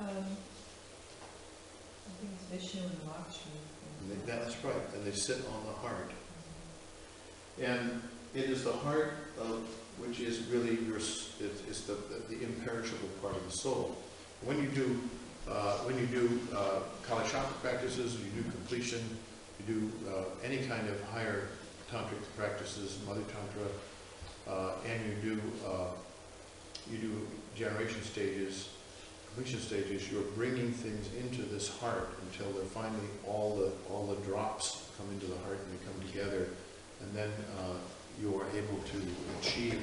I think it's Vishnu and Lakshmi. That's right, and they sit on the heart. And it is the heart which is really it's the imperishable part of the soul. When you do Kala Chakra practices, you do completion, you do any kind of higher tantric practices, Mother Tantra, and you do generation stages, completion stages, you're bringing things into this heart until they're finally all the drops come into the heart and they come together, and then you are able to achieve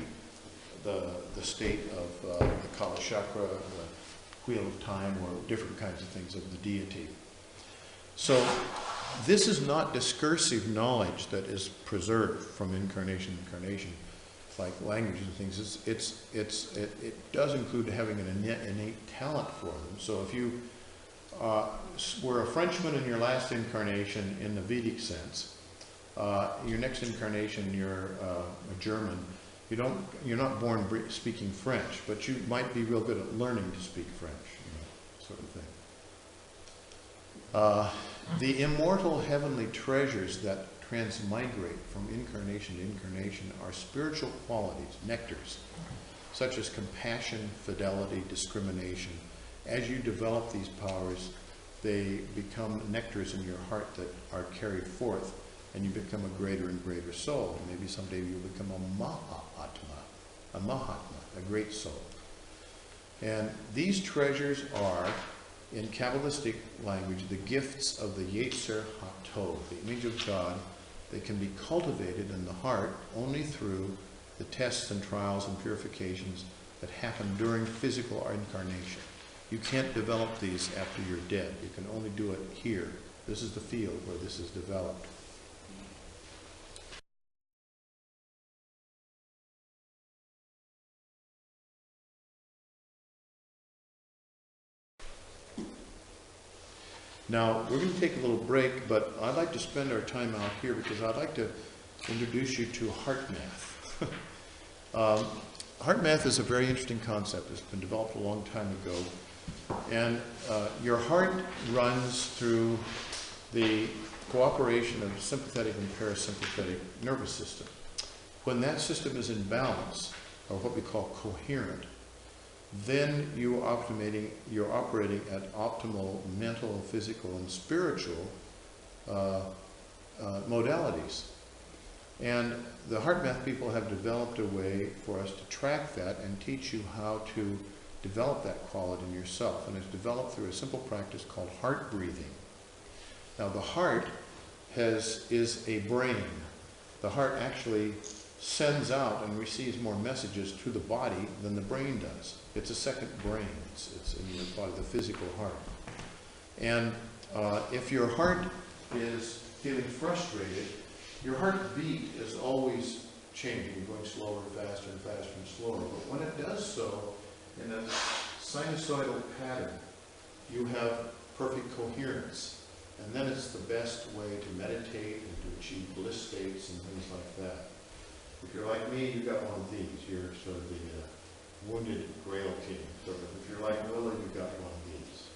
the state of the Kala Chakra, the Wheel of Time, or different kinds of things of the deity. So this is not discursive knowledge that is preserved from incarnation to incarnation, like language and things. It does include having an innate talent for them. So if you were a Frenchman in your last incarnation in the Vedic sense, your next incarnation you're a German. You're not born speaking French, but you might be real good at learning to speak French, sort of thing. The immortal heavenly treasures that transmigrate from incarnation to incarnation are spiritual qualities, nectars, such as compassion, fidelity, discrimination. As you develop these powers, they become nectars in your heart that are carried forth, and you become a greater and greater soul. Maybe someday you'll become a Mahatma, a great soul. And these treasures are, in Kabbalistic language, the gifts of the Yetzer HaTov, the image of God. They can be cultivated in the heart only through the tests and trials and purifications that happen during physical incarnation. You can't develop these after you're dead. You can only do it here. This is the field where this is developed. Now, we're going to take a little break, but I'd like to spend our time out here because I'd like to introduce you to heart math. Heart math is a very interesting concept. It's been developed a long time ago. And your heart runs through the cooperation of sympathetic and parasympathetic nervous system. When that system is in balance, or what we call coherent, then you're operating at optimal mental, physical, and spiritual modalities. And the heart math people have developed a way for us to track that and teach you how to develop that quality in yourself. And it's developed through a simple practice called heart breathing. Now the heart is a brain. The heart actually sends out and receives more messages to the body than the brain does. It's a second brain. It's in your body, the physical heart. And if your heart is feeling frustrated, your heartbeat is always changing, going slower and faster and faster and slower. But when it does so in a sinusoidal pattern, you have perfect coherence. And then it's the best way to meditate and to achieve bliss states and things like that. If you're like me, you've got one of these. You're sort of the wounded grail king. Sort of. If you're like Willie, you've got one of these.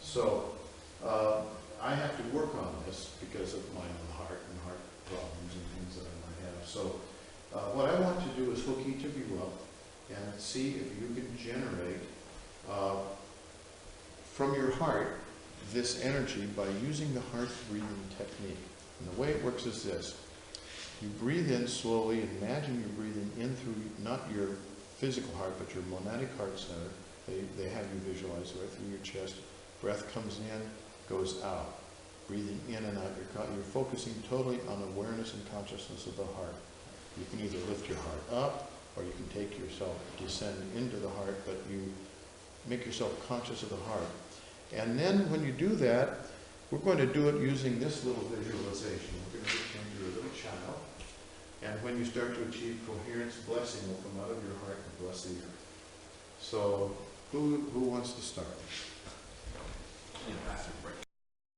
So I have to work on this because of my own heart and heart problems and things that I might have. So what I want to do is hook each of you up and see if you can generate from your heart this energy by using the heart breathing technique. And the way it works is this. You breathe in slowly, and imagine you're breathing in through not your physical heart, but your monadic heart center. They have you visualize right through your chest. Breath comes in, goes out. Breathing in and out. You're focusing totally on awareness and consciousness of the heart. You can either lift your heart up, or you can take yourself, descend into the heart, but you make yourself conscious of the heart. And then when you do that, we're going to do it using this little visualization. We're going to pretend you're a little child. And when you start to achieve coherence, blessing will come out of your heart and bless the earth. So who wants to start?